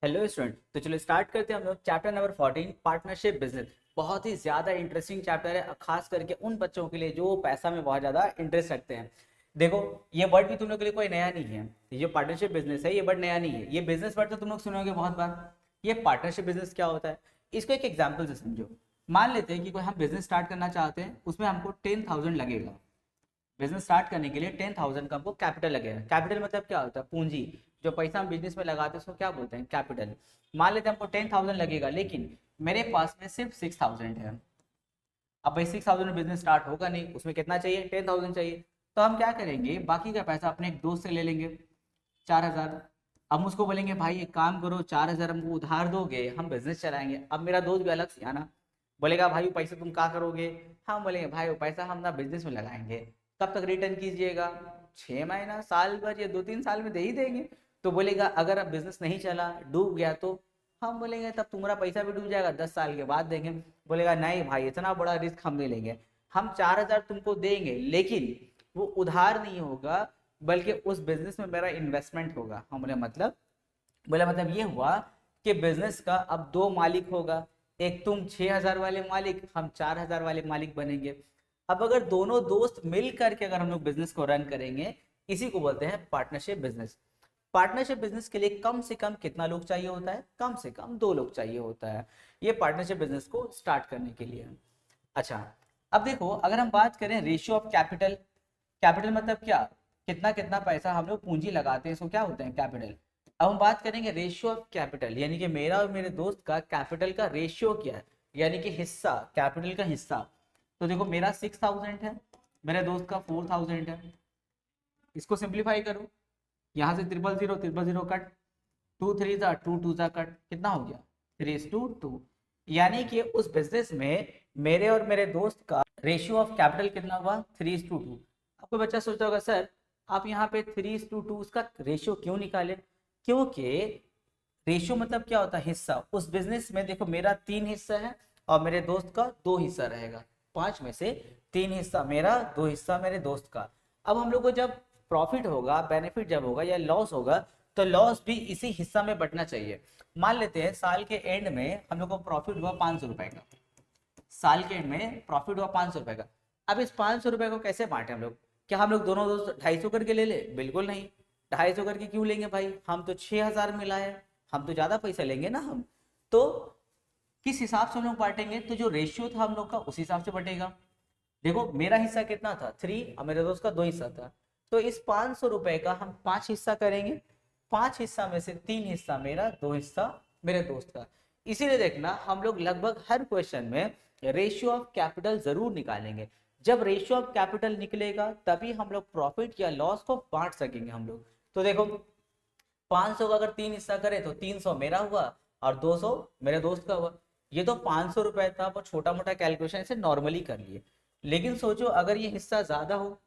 Hello student. तो चलो start करते हैं हम लोग चैप्टर नंबर 14 पार्टनरशिप बिजनेस। बहुत ही ज़्यादा इंटरेस्टिंग चैप्टर है, खास करके उन बच्चों के लिए जो पैसा में बहुत ज़्यादा इंटरेस्ट रखते हैं। देखो, ये वर्ड भी तुम लोग के लिए कोई नया नहीं है। ये जो पार्टनरशिप बिजनेस है ये वर्ड नया नहीं है। ये बिजनेस वर्ड तो तुम लोग सुनोगे बहुत बार। ये पार्टनरशिप बिजनेस क्या होता है, इसको एक एग्जाम्पल से समझो। मान लेते हैं कि कोई हम बिजनेस स्टार्ट करना चाहते हैं, उसमें हमको 10,000 लगेगा। बिजनेस स्टार्ट करने के लिए 10,000 का हमको कैपिटल लगेगा। कैपिटल मतलब क्या होता है? पूंजी। जो पैसा हम बिजनेस में लगाते हैं उसको क्या बोलते हैं? कैपिटल। मान लेते हैं हमको 10,000 लगेगा, लेकिन मेरे पास में सिर्फ 6,000 है। अब भाई 6,000 में बिजनेस स्टार्ट होगा नहीं, उसमें कितना चाहिए? 10,000 चाहिए। तो हम क्या करेंगे, बाकी का पैसा अपने एक दोस्त से ले लेंगे, 4,000। हम उसको बोलेंगे भाई एक काम करो, 4,000 हमको उधार दोगे, हम बिजनेस चलाएंगे। अब मेरा दोस्त भी अलग से आना बोलेगा भाई वो पैसे तुम क्या करोगे? हम बोलेंगे भाई वो पैसा हम ना बिजनेस में लगाएंगे। कब तक रिटर्न कीजिएगा? 6 महीना, साल भर, या 2-3 साल में दे ही देंगे। तो बोलेगा अगर अब बिजनेस नहीं चला, डूब गया, तो हम बोलेंगे तब तुम्हारा पैसा भी डूब जाएगा, 10 साल के बाद देंगे। बोलेगा नहीं भाई इतना बड़ा रिस्क हम नहीं लेंगे। हम 4,000 तुमको देंगे, लेकिन वो उधार नहीं होगा, बल्कि उस बिजनेस में मेरा इन्वेस्टमेंट होगा। हम बोले मतलब? बोला मतलब ये हुआ कि बिजनेस का अब दो मालिक होगा। एक तुम 6,000 वाले मालिक, हम 4,000 वाले मालिक बनेंगे। अब अगर दोनों दोस्त मिल करके अगर हम लोग बिजनेस को रन करेंगे, इसी को बोलते हैं पार्टनरशिप बिजनेस। पार्टनरशिप बिजनेस के लिए कम से कम कितना लोग चाहिए होता है? कम से कम 2 लोग चाहिए होता है, ये पार्टनरशिप बिजनेस को स्टार्ट करने के लिए। अच्छा, अब देखो अगर हम बात करें रेशियो ऑफ कैपिटल। कैपिटल मतलब क्या? कितना कितना पैसा हम लोग पूंजी लगाते हैं, इसको क्या होते हैं? कैपिटल। अब हम बात करेंगे रेशियो ऑफ कैपिटल, यानी कि मेरा और मेरे दोस्त का कैपिटल का रेशियो क्या है, यानी कि हिस्सा, कैपिटल का हिस्सा। तो देखो मेरा 6,000 है, मेरे दोस्त का 4,000 है। इसको सिंप्लीफाई करो, यहाँ से 000 000 कट, 2 3 जा 2 2 जा कट, कितना हो गया? 3:2। यानी कि उस बिजनेस में मेरे और मेरे दोस्त का रेशियो ऑफ कैपिटल कितना हुआ? 3:2। आपको बच्चा सोचता होगा सर आप यहाँ पे 3:2 उसका रेशियो क्यों निकाले? क्योंकि रेशियो मतलब क्या होता है? हिस्सा। उस बिजनेस में देखो मेरा 3 हिस्सा है और मेरे दोस्त का 2 हिस्सा रहेगा। 5 में से 3 हिस्सा मेरा, 2 हिस्सा मेरे दोस्त का। अब हम लोग को जब प्रॉफिट होगा, बेनिफिट जब होगा या लॉस होगा, तो लॉस भी इसी हिस्सा में बटना चाहिए। मान लेते हैं साल के एंड में हम लोग को प्रॉफिट हुआ 500 रुपए का। साल के एंड में प्रॉफिट हुआ 500 रुपए का। अब इस 500 रुपए को कैसे बांटे हम लोग? क्या हम लोग दोनों दोस्त 250 करके ले ले? बिल्कुल नहीं। 250 करके क्यों लेंगे भाई? हम तो 6,000 मिला है, हम तो ज्यादा पैसा लेंगे ना हम। तो किस हिसाब से हम लोग बांटेंगे? तो जो रेशियो था हम लोग का उस हिसाब से बटेगा। देखो मेरा हिस्सा कितना था? 3, और मेरे दोस्त का 2 हिस्सा था। तो इस 500 रुपए का हम 5 हिस्सा करेंगे। 5 हिस्सा में से 3 हिस्सा मेरा, 2 हिस्सा मेरे दोस्त का। इसीलिए देखना हम लोग लगभग हर क्वेश्चन में रेशियो ऑफ कैपिटल जरूर निकालेंगे। जब रेशियो ऑफ कैपिटल निकलेगा तभी हम लोग प्रॉफिट या लॉस को बांट सकेंगे हम लोग। तो देखो 500 का अगर 3 हिस्सा करें तो 300 मेरा हुआ और 200 मेरे दोस्त का हुआ। ये तो 500 रुपए था, वो छोटा मोटा कैलकुलेशन से नॉर्मली कर लिए। लेकिन सोचो अगर ये हिस्सा ज्यादा हो,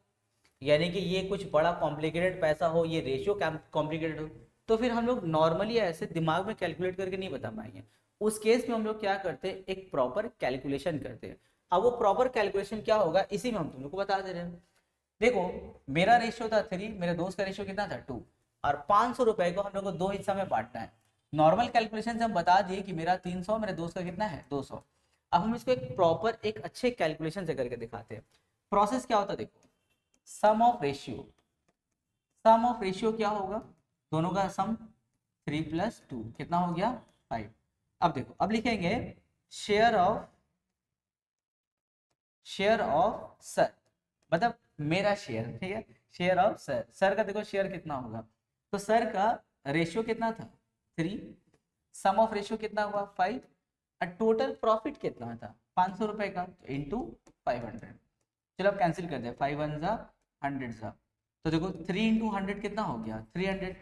यानी कि ये कुछ बड़ा कॉम्प्लिकेटेड पैसा हो, ये रेशियो कॉम्प्लिकेटेड हो, तो फिर हम लोग नॉर्मली ऐसे दिमाग में कैलकुलेट करके नहीं बता पाएंगे। उस केस में हम लोग क्या करते हैं? एक प्रॉपर कैलकुलेशन करते हैं। अब वो प्रॉपर कैलकुलेशन क्या होगा इसी में हम तुम लोग को बता दे रहे हैं। देखो मेरा रेशियो था 3, मेरे दोस्त का रेशियो कितना था? 2। और 500 रुपए को हम लोग को 2 हिस्सा में बांटना है। नॉर्मल कैलकुलेशन से हम बता दिए कि मेरा 300, मेरे दोस्त का कितना है? 200। अब हम इसको एक प्रॉपर एक अच्छे कैलकुलेशन से करके दिखाते हैं। प्रोसेस क्या होता है देखो, sum of ratio. Sum of ratio क्या होगा? दोनों का सम 3 + 2 कितना हो गया? 5। अब देखो अब लिखेंगे share of, share of sir, मतलब मेरा शेयर, ठीक है? शेयर ऑफ सर, सर का देखो शेयर कितना होगा? तो सर का रेशियो कितना था? 3। सम ऑफ रेशियो कितना हुआ? 5। और टोटल प्रॉफिट कितना था? 500 रुपए का, तो इंटू 500। चलो अब कैंसिल कर दे, 5 1 जा 100 जा। तो देखो 3 × 100 कितना हो गया? 300।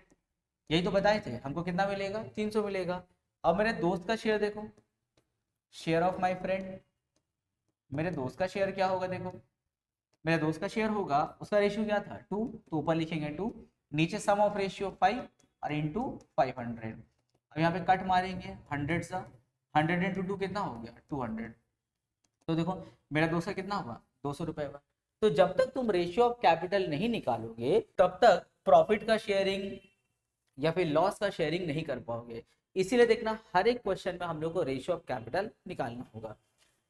यही तो बताए थे हमको, कितना मिलेगा? 300 मिलेगा। अब मेरे दोस्त का शेयर देखो, शेयर ऑफ माय फ्रेंड। मेरे दोस्त का शेयर क्या होगा? देखो मेरे दोस्त का शेयर होगा, उसका रेशियो क्या था? 2। तो ऊपर लिखेंगे 2, नीचे सम ऑफ रेशियो 5 और इंटू 500। अब यहाँ पे कट मारेंगे 100 सा, 100 × 2 कितना हो गया? 200। तो देखो मेरा दोस्त का कितना हुआ? 200 रुपए हुआ। तो जब तक तुम रेशियो ऑफ कैपिटल नहीं निकालोगे तब तक प्रॉफिट का शेयरिंग या फिर लॉस का शेयरिंग नहीं कर पाओगे। इसीलिए देखना हर एक क्वेश्चन में हम लोग को रेशियो ऑफ कैपिटल निकालना होगा।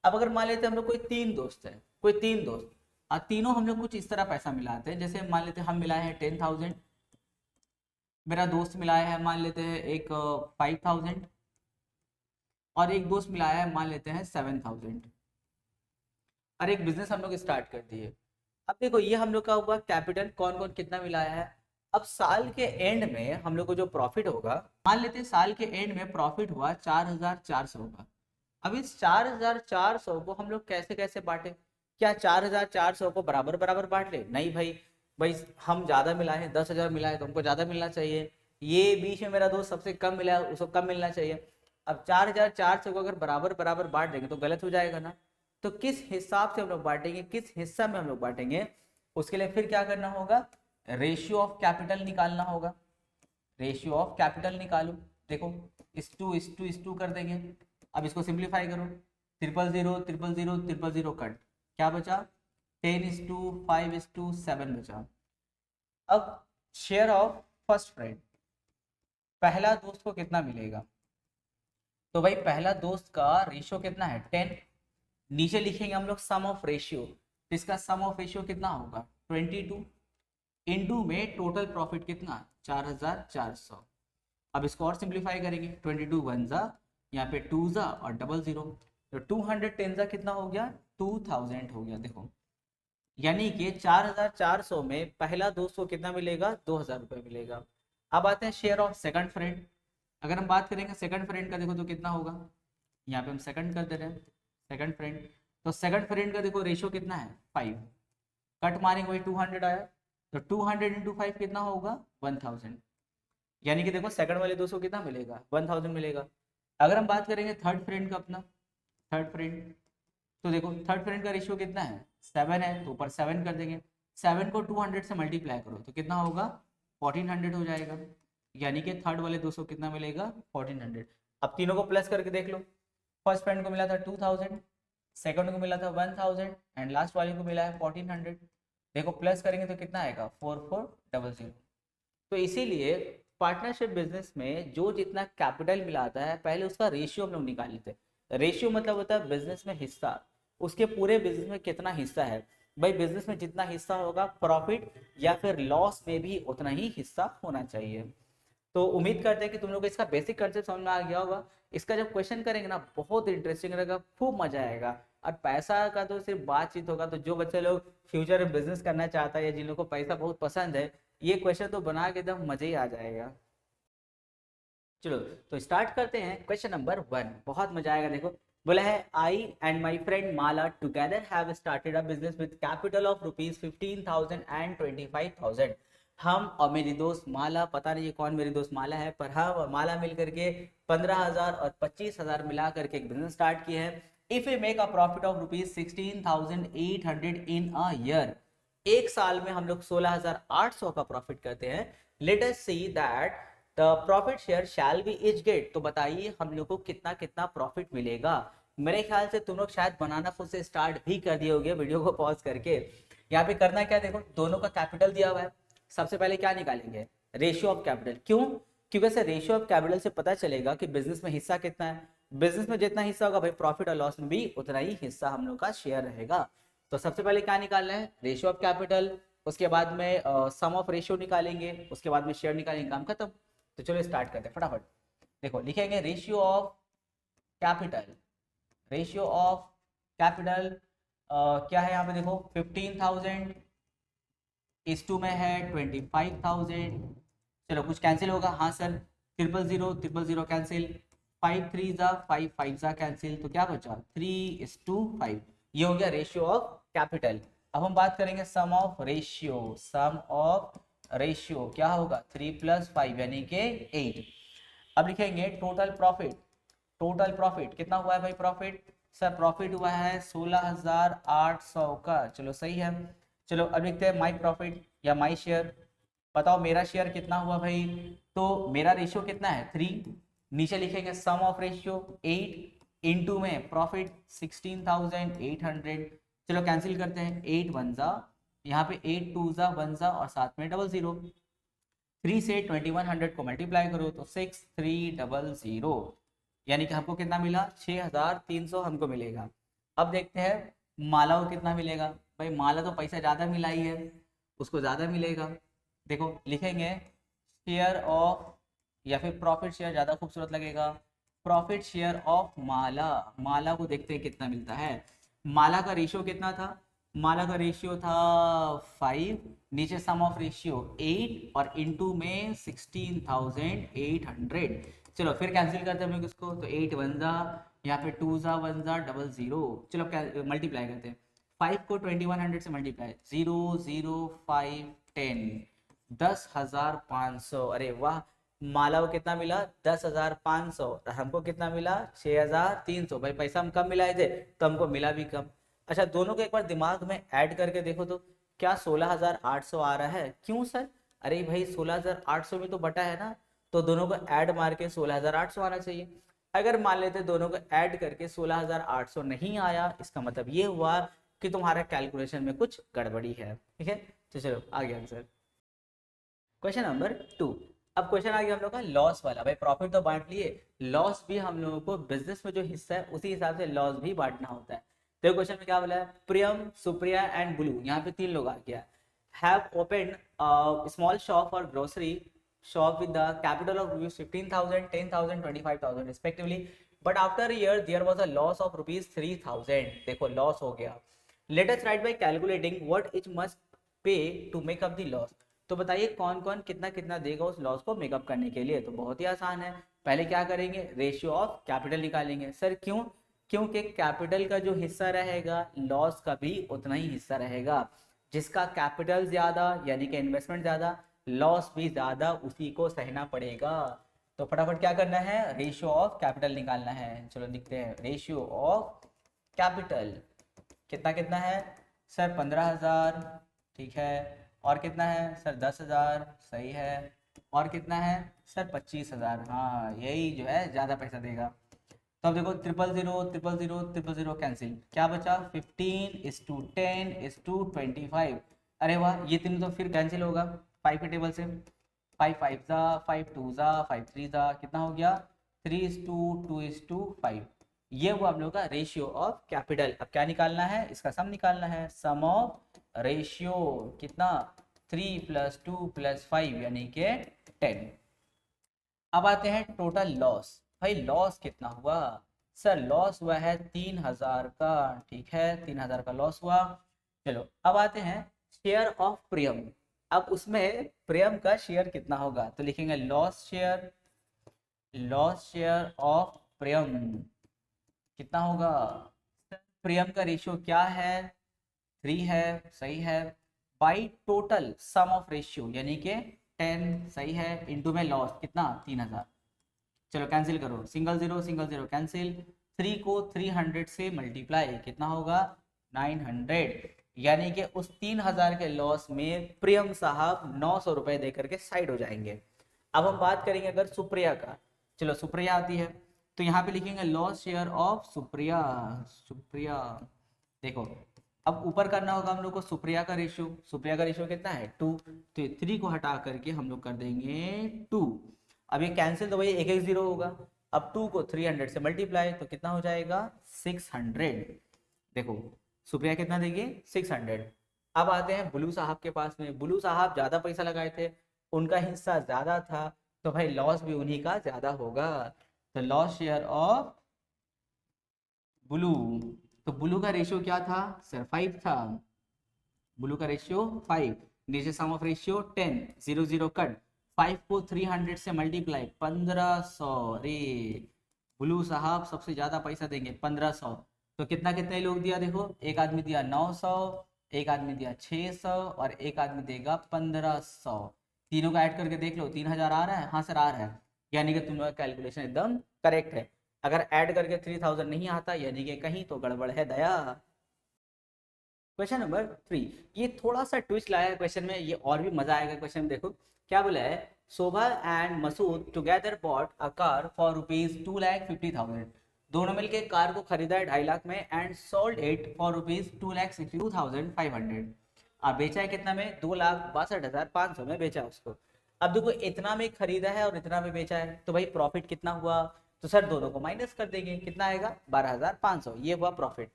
अब अगर मान लेते हैं हम लोग कोई तीन दोस्त है, कोई तीन दोस्त, और तीनों हम लोग कुछ इस तरह पैसा मिलाते हैं, जैसे मान लेते हैं हम मिलाए हैं 10,000, मेरा दोस्त मिलाया है मान लेते हैं एक 5,000, और एक दोस्त मिलाया है मान लेते हैं 7,000, और एक बिजनेस हम लोग स्टार्ट कर दिए। अब देखो ये हम लोग का हुआ कैपिटल, कौन कौन कितना मिलाया है। अब साल के एंड में हम लोग को जो प्रॉफिट होगा, मान लेते हैं साल के एंड में प्रॉफिट हुआ 4,400 का। अब इस 4,400 को हम लोग कैसे कैसे बांटे, क्या 4,400 को बराबर बराबर बांट ले? नहीं भाई, भाई हम ज्यादा मिलाए हैं, 10,000 मिला है तो हमको ज्यादा मिलना चाहिए, ये बीच में मेरा दोस्त सबसे कम मिला है उसको कम मिलना चाहिए। अब 4,400 को अगर बराबर बराबर बांट देंगे तो गलत हो जाएगा ना। तो किस हिसाब से हम लोग बांटेंगे, किस हिस्सा में हम लोग बांटेंगे, उसके लिए फिर क्या करना होगा, रेशियो ऑफ कैपिटल निकालना होगा। रेशियो ऑफ कैपिटल निकालो, देखो इस टू कर देंगे। अब इसको सिंप्लीफाई करो, 0,000,000,000 कट, क्या बचा 10:5:7 बचा। अब शेयर ऑफ फर्स्ट फ्रेंड, पहला दोस्त को कितना मिलेगा, तो भाई पहला दोस्त का रेशियो कितना है 10, नीचे लिखेंगे हम लोग सम ऑफ रेशियो, तो इसका सम ऑफ रेशियो कितना होगा 22, इनटू में टोटल प्रॉफिट कितना 4,400। अब इसको और सिंप्लीफाई करेंगे, 22 वन जा, यहाँ पे 2 जा और 00, तो 210 जा कितना हो गया 2000 हो गया। देखो यानी कि 4,400 में पहला दोस्त को कितना मिलेगा 2,000 रुपये मिलेगा। अब आते हैं शेयर ऑफ सेकंड फ्रेंड, अगर हम बात करेंगे सेकंड फ्रेंड का, देखो तो कितना होगा, यहाँ पे हम सेकंड कर दे रहे हैं सेकंड फ्रेंड, तो सेकंड फ्रेंड का देखो रेशियो कितना है 5, कट मारेंगे वही 200 आया, तो 200 इंटू 5 कितना होगा 1000, यानी कि देखो सेकंड वाले दोस्तों को कितना मिलेगा 1000 मिलेगा। अगर हम बात करेंगे थर्ड फ्रेंड का, अपना थर्ड फ्रेंड, तो देखो थर्ड फ्रेंड का रेशियो कितना है 7 है, तो ऊपर 7 कर देंगे, 7 को 200 से मल्टीप्लाई करो तो कितना होगा 1400 हो जाएगा, यानी कि थर्ड वाले दोस्तों को कितना मिलेगा 1400। अब तीनों को प्लस करके देख लो, फर्स्ट फ्रेंड को मिला था 2000, सेकंड को मिला था 1000 एंड लास्ट वाले को मिला है 1400। देखो प्लस करेंगे तो कितना आएगा 4400। तो इसीलिए पार्टनरशिप बिजनेस में जो जितना कैपिटल मिलाता है पहले उसका रेशियो हम लोग निकाल लेते हैं। रेशियो मतलब होता है बिजनेस में हिस्सा, उसके पूरे बिजनेस में कितना हिस्सा है। भाई बिजनेस में जितना हिस्सा होगा प्रॉफिट या फिर लॉस में भी उतना ही हिस्सा होना चाहिए। तो उम्मीद करते हैं कि तुम लोग को इसका बेसिक कंसेप्ट समझ में आ गया होगा। इसका जब क्वेश्चन करेंगे ना बहुत इंटरेस्टिंग रहेगा, खूब मजा आएगा। और पैसा का तो सिर्फ बातचीत होगा, तो जो बच्चे लोग फ्यूचर में बिजनेस करना चाहता है या जिन लोगों को पैसा बहुत पसंद है, ये क्वेश्चन तो बना के एकदम मजे ही आ जाएगा। चलो तो स्टार्ट करते हैं क्वेश्चन नंबर 1, बहुत मजा आएगा। देखो बोला है I and my friend Mala together have started a business with capital of ₹15,000 and 25,000। हम और मेरी दोस्त माला, पता नहीं ये कौन मेरी दोस्त माला है, पर हम और माला मिल करके 15,000 और 25,000 मिला करके एक बिजनेस स्टार्ट किए हैं। If we make a profit of ₹16,800 in a year, एक साल में हम लोग 16,800 का प्रॉफिट करते हैं। Let us see that the profit share shall be each get, तो बताइए हम लोग को कितना कितना प्रॉफिट मिलेगा। मेरे ख्याल से तुम लोग शायद बनाना खुद से स्टार्ट भी कर दिए होगे वीडियो को पॉज करके। यहाँ पे करना क्या, देखो दोनों का कैपिटल दिया हुआ है, सबसे पहले क्या निकालेंगे रेशियो ऑफ कैपिटल। क्यों, क्योंकि से रेशियो ऑफ कैपिटल से पता चलेगा कि बिजनेस में हिस्सा कितना है। बिजनेस में जितना हिस्सा होगा भाई प्रॉफिट और लॉस में भी उतना ही हिस्सा हम लोग का शेयर रहेगा। तो सबसे पहले क्या निकालना है रेशियो ऑफ कैपिटल, उसके बाद में सम ऑफ रेशियो निकालेंगे, उसके बाद में शेयर निकालेंगे, काम खत्म। तो चलो स्टार्ट करते हैं फटाफट। देखो लिखेंगे ratio of capital, ratio of capital क्या है यहाँ पे देखो 15,000 इस टू में है 25,000। चलो कुछ कैंसिल होगा, हाँ सर 000 कैंसिल, 5 3 जा 5 5 जा कैंसिल, तो क्या बचा 3:5। ये हो गया रेशियो ऑफ कैपिटल। अब हम बात करेंगे sum of ratio, sum of ratio क्या होगा 3 + 5 यानी कि 8। अब लिखेंगे टोटल प्रॉफिट, टोटल प्रॉफिट कितना हुआ है भाई प्रॉफिट, सर प्रॉफिट हुआ है 16,800 का, चलो सही है। चलो अब लिखते हैं माई प्रॉफिट या माई शेयर, बताओ मेरा शेयर कितना हुआ भाई, तो मेरा रेशियो कितना है 3, नीचे लिखेंगे सम ऑफ रेशियो 8 इनटू में प्रॉफिट 16,800। चलो कैंसिल करते हैं, 8 1 जा, यहाँ पे 8 2 जा 1 जा और साथ में 00। 3 से 2100 को मल्टीप्लाई करो तो 6300, यानी कि हमको कितना मिला, 6300 हमको मिलेगा। अब देखते हैं माला को कितना मिलेगा। भाई माला तो पैसा ज़्यादा मिला ही है, उसको ज़्यादा मिलेगा। देखो लिखेंगे शेयर ऑफ, या फिर प्रॉफिट शेयर ज़्यादा खूबसूरत लगेगा, प्रॉफिट शेयर ऑफ माला। माला को देखते हैं कितना मिलता है। माला का रेशियो कितना था, माला का रेशियो था 5, नीचे सम ऑफ रेशियो 8 और इनटू में 16,800। चलो फिर कैंसिल करते हैं हम लोग इसको, तो 8 वन जा, यहाँ पे 2 जा 1 जा 00। चलो मल्टीप्लाई करते हैं, 5 को 2100 से मल्टीप्लाई, 0 0 5 10, 10,500। अरे वाह, माला को कितना मिला 10,500 और हमको कितना मिला 6,300। भाई पैसा हम कम मिलाए थे तो हमको मिला भी कम। अच्छा दोनों को एक बार दिमाग में ऐड करके देखो तो क्या 16,800 आ रहा है। क्यों सर, अरे भाई 16,800 में तो बटा है ना, तो दोनों को ऐड मार के 16,800 आना चाहिए। अगर मान लेते दोनों को ऐड करके 16,800 नहीं आया, इसका मतलब ये हुआ कि तुम्हारा कैलकुलेशन में कुछ गड़बड़ी है। ठीक है, तो चलो आगे आंसर। Question number 2। अब क्वेश्चन आ गया हम लोग का लॉस वाला। भाई प्रॉफिट तो बांट लिए, लॉस भी हम लोगों को बिजनेस में जो हिस्सा है उसी हिसाब से लॉस भी बांटना होता है। तो क्वेश्चन में क्या बोला है, प्रियम सुप्रिया एंड ब्लू, यहाँ पे 3 लोग आ गया, हैव ओपनड स्मॉल शॉप और grocery shop with the capital of rupees 15,000, 10,000, 25,000 respectively, but after a year there was a loss of rupees 3,000। देखो लॉस हो गया। Let us write by calculating what each must pay to make up the loss। तो बताइए कौन कौन कितना कितना देगा उस लॉस को मेकअप करने के लिए। तो बहुत ही आसान है, पहले क्या करेंगे, रेशियो ऑफ कैपिटल निकालेंगे। सर क्यों, क्योंकि कैपिटल का जो हिस्सा रहेगा लॉस का भी उतना ही हिस्सा रहेगा। जिसका कैपिटल ज्यादा यानी कि इन्वेस्टमेंट ज्यादा, लॉस भी ज्यादा, उसी को सहना पड़ेगा। तो फटाफट क्या करना है, रेशियो ऑफ कैपिटल निकालना है। चलो लिखते हैं रेशियो ऑफ कैपिटल। कितना कितना है सर, 15,000, ठीक है। और कितना है सर, 10,000, सही है। और कितना है सर, 25,000। हाँ यही जो है ज्यादा पैसा देगा। तो अब देखो 000 कैंसिल, क्या बचा 15:10:25। अरे वाह, ये तीनों तो फिर कैंसिल होगा 5 के टेबल से, 5 5 जा, 5 2 जा, 5 3 जा, कितना हो गया 3:2:5। ये वो हम लोग का रेशियो ऑफ कैपिटल। अब क्या निकालना है, इसका सम निकालना है, सम ऑफ रेशियो कितना 3 + 2 + 5 यानी कि 10। अब आते हैं टोटल लॉस। भाई लॉस कितना हुआ, सर लॉस हुआ है 3,000 का, ठीक है 3,000 का लॉस हुआ। चलो अब आते हैं शेयर ऑफ प्रियम। अब उसमें प्रियम का शेयर कितना होगा, तो लिखेंगे loss share, loss share of Priyam कितना होगा। प्रियम का रेशियो क्या है 3 है, सही है, by total sum of ratio यानी कि 10, सही है, इनटू में लॉस कितना 3,000। चलो कैंसिल करो, सिंगल जीरो कैंसिल, 3 को 300 से मल्टीप्लाई कितना होगा 900, यानी कि उस 3,000 के लॉस में प्रियम साहब 900 रुपए दे करके साइड हो जाएंगे। अब हम बात करेंगे अगर सुप्रिया का। चलो सुप्रिया आती है, तो यहाँ पे लिखेंगे loss share of Supriya. Supriya देखो, अब ऊपर करना होगा हम लोग को सुप्रिया का रेशियो। सुप्रिया का रेशियो कितना है 2, तो 3 को हटा करके हम लोग कर देंगे 2। अब ये कैंसिल तो भाई एक एक जीरो होगा। अब 2 को 300 से मल्टीप्लाई तो कितना हो जाएगा 600। देखो सुप्रिया कितना देगी 600। अब आते हैं बुलू साहब के पास में। बुलू साहब ज्यादा पैसा लगाए थे, उनका हिस्सा ज्यादा था, तो भाई लॉस भी उन्हीं का ज्यादा होगा। तो लॉस शेयर ऑफ ब्लू, तो ब्लू का रेशियो क्या था सर 5 था, ब्लू का रेशियो 5, नीचे सम ऑफ रेशियो 10, 0 कट, 5 को 300 से मल्टीप्लाई 1500। अरे ब्लू साहब सबसे ज्यादा पैसा देंगे 1500। तो कितना कितने लोग दिया देखो, एक आदमी दिया 900, एक आदमी दिया 600 और एक आदमी देगा 1500। तीनों का ऐड करके देख लो 3,000 आ रहा है, हाँ सर आ रहा है, यानी कि तुम्हारा कैलकुलेशन एकदम करेक्ट है। अगर ऐड करके 3,000 नहीं आता यानी कि कहीं तो गड़बड़ है दया। क्वेश्चन नंबर 3, ये थोड़ा सा ट्विस्ट लाया है क्वेश्चन में, ये और भी मजा आएगा क्वेश्चन में। देखो क्या बोला है, Shobha and Masood together bought a car for rupees 2,50,000। दोनों मिलके कार को खरीदा है 2.5 लाख में and sold it for rupees 2,62,500। अब बेचा है कितना में 2,62,500 में बेचा उसको। अब देखो इतना में खरीदा है और इतना में बेचा है, तो भाई प्रॉफिट कितना हुआ, तो सर दोनों को माइनस कर देंगे, कितना आएगा 12,500, ये हुआ प्रॉफिट।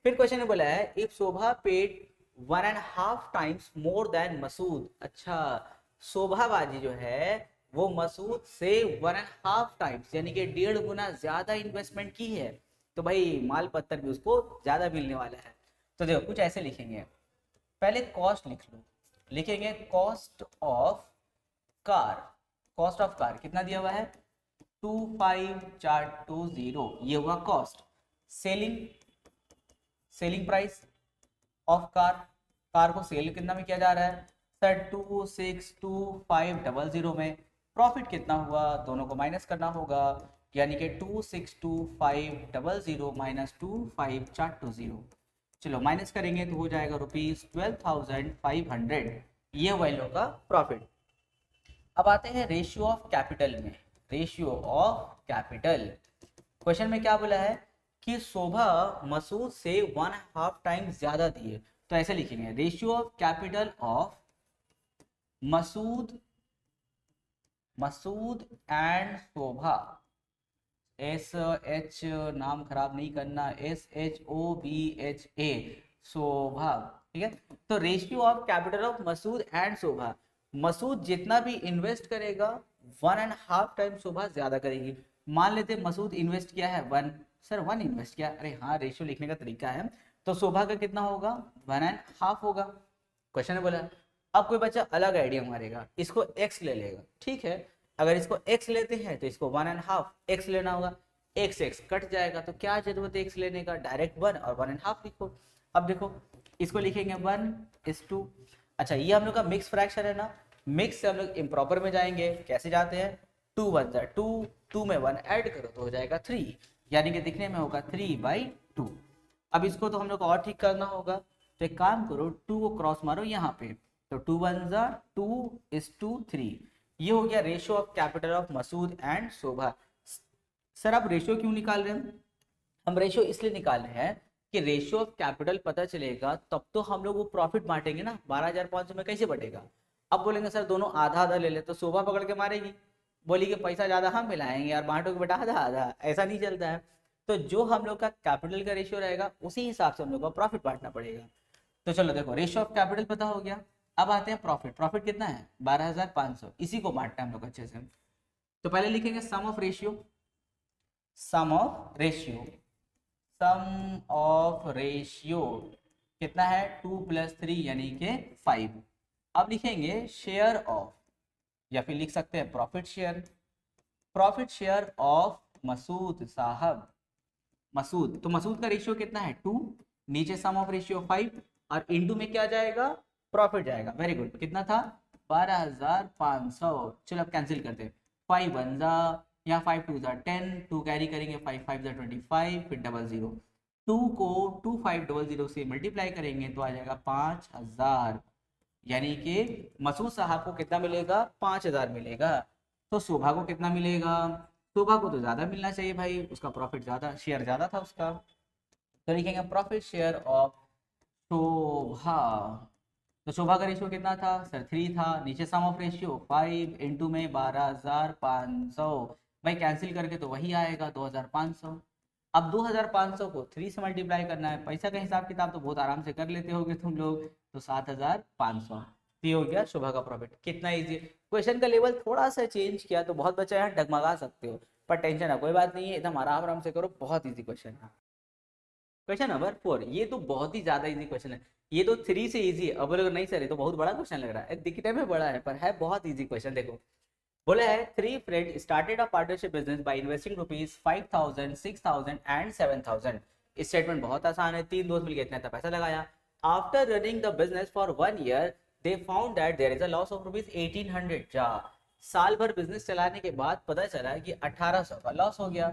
फिर क्वेश्चन में बोला है if Shobha paid 1.5 times more than Masood. अच्छा, शोभाबाजी जो है वो मसूद से 1.5 टाइम्स यानी कि 1.5 गुना ज्यादा इन्वेस्टमेंट की है, तो भाई माल पत्थर भी उसको ज्यादा मिलने वाला है। तो देखो कुछ ऐसे लिखेंगे, पहले कॉस्ट लिख लो, लिखेंगे cost of car. Cost of car कितना दिया हुआ है 25420, ये हुआ cost. Selling, selling price of car, car को सेल कितना में किया जा रहा है सर 262,500 में। प्रॉफिट कितना हुआ, दोनों को माइनस करना होगा, यानी कि 262,500 माइनस 25420। चलो माइनस करेंगे तो हो जाएगा ₹12,500, ये हुआ इन लोगों का प्रॉफिट। अब आते हैं रेशियो ऑफ कैपिटल में। रेशियो ऑफ कैपिटल क्वेश्चन में क्या बोला है कि शोभा मसूद से 1.5 टाइम्स ज्यादा दिए, तो ऐसे लिखेंगे ratio of capital of Masood, Masood and Shobha, SH नाम खराब नहीं करना, SHOBHA, शोभा, ठीक है। तो ratio of capital of Masood and Shobha, Masood जितना भी इन्वेस्ट करेगा 1.5 टाइम शोभा ज्यादा करेगी। मान लेते मसूद इन्वेस्ट किया है 1, सर 1 इन्वेस्ट किया, अरे हाँ रेशियो लिखने का तरीका है, तो शोभा का कितना होगा 1.5 होगा। क्वेश्चन में बोला अब कोई बच्चा अलग आइडिया मारेगा, इसको x ले लेगा, ठीक है। अगर इसको x लेते हैं तो इसको 1.5 x लेना होगा, x x कट जाएगा, तो क्या जरूरत है x लेने का, डायरेक्ट 1 और 1.5 लिखो। अब देखो इसको लिखेंगे 1:2। अच्छा ये हम लोग का मिक्स फ्रैक्शन है ना, मिक्स से हम लोग इम्प्रॉपर में जाएंगे, कैसे जाते हैं 2 1 2, 2 में 1 ऐड करो तो हो जाएगा 3, यानी कि दिखने में होगा 3/2। अब इसको तो हम लोग को और ठीक करना होगा, तो एक काम करो 2 को क्रॉस मारो यहाँ पे, तो 2 1 2 3, ये हो गया ratio of capital of Masood and Shobha. Sir आप रेशियो क्यों निकाल रहे हैं, हम रेशियो इसलिए निकाल रहे हैं कि रेशियो ऑफ कैपिटल पता चलेगा तब तो हम लोग वो प्रॉफिट बांटेंगे ना, 12,500 में कैसे बटेगा। अब बोलेंगे सर दोनों आधा आधा ले ले, तो शोभा पकड़ के मारेगी, बोली कि पैसा ज्यादा हम मिलाएंगे यार, बांटोगे बेटा आधा आधा, ऐसा नहीं चलता है। तो जो हम लोग का कैपिटल का रेशियो रहेगा उसी हिसाब से हम लोग को प्रॉफिट बांटना पड़ेगा। तो चलो देखो रेशियो ऑफ कैपिटल पता हो गया, अब आते हैं प्रॉफिट। प्रॉफिट कितना है 12,500, इसी को बांटना है हम लोग अच्छे से। तो पहले लिखेंगे sum of ratio, sum of ratio, sum of ratio कितना है 2 + 3 यानी कि 5। अब लिखेंगे शेयर ऑफ, या फिर लिख सकते हैं profit share, profit share of Masood साहब, मसूद, तो मसूद का रेशियो कितना है 2, नीचे सम ऑफ रेशियो 5 और इनटू में क्या जाएगा प्रॉफिट जाएगा। वेरी गुड, कितना था 12,500। चलो अब कैंसिल करते हैं, 5 1 यहाँ 5 2 10, 2 कैरी करेंगे 5 5 25, फिर 00, 2 को 2500 से मल्टीप्लाई करेंगे तो आ जाएगा 5,000, यानी कि मसूद साहब को कितना मिलेगा 5,000 मिलेगा। तो शोभा को कितना मिलेगा, शोभा को तो ज्यादा मिलना चाहिए भाई, उसका प्रॉफिट ज्यादा, शेयर ज्यादा था उसका, तो लिखेंगे प्रॉफिट शेयर ऑफ शोभा। तो शोभा का रेशियो कितना था सर 3 था, नीचे सम ऑफ रेशियो 5 इनटू में 12,500, भाई कैंसिल करके तो वही आएगा 2,500। अब 2,500 को 3 से मल्टीप्लाई करना है, पैसा का हिसाब किताब तो बहुत आराम से कर लेते होगे तुम लोग, तो 7,500, ये हो गया शोभा का प्रॉफिट। कितना इजी, क्वेश्चन का लेवल थोड़ा सा चेंज किया तो बहुत बच्चा यहाँ डगमगा सकते हो, पर टेंशन है कोई बात नहीं है, एकदम आराम आराम से करो, बहुत इजी क्वेश्चन है। क्वेश्चन नंबर 4, ये तो बहुत ही ज्यादा इजी क्वेश्चन है, ये तो 3 से इजी है। अब बोलोगे नहीं सर ये तो बहुत बड़ा क्वेश्चन लग रहा है, दिखने में बड़ा है पर है बहुत इजी क्वेश्चन। देखो बोला है 3 friends started a partnership business by investing ₹5,000 6,000 and 7,000। Statement बहुत आसान है, 3 दोस्त मिलकर इतना पैसा लगाया। After running the business for 1 year they found that there is a loss of ₹1,800। जा साल भर बिजनेस चलाने के बाद पता चला कि 1,800 का लॉस हो गया।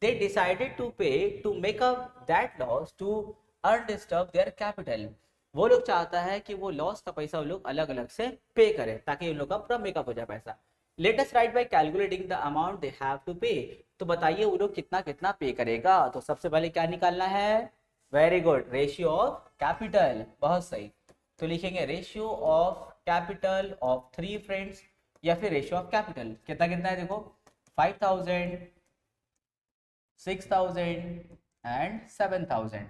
They decided to pay to make up that loss to undisturb their capital। वो लोग चाहता है कि वो लॉस का पैसा वो लोग अलग अलग से पे करें ताकि उन लोग का पूरा मेकअप हो जाए पैसा। Let us write by calculating the amount they have to pay। तो बताइए वो लोग कितना कितना पे करेगा। तो सबसे पहले क्या निकालना है, very good, ratio of capital, बहुत सही। तो लिखेंगे ratio of capital of 3 friends, या फिर रेशियो ऑफ कैपिटल कितना कितना है देखो 5000, 6000 एंड 7000,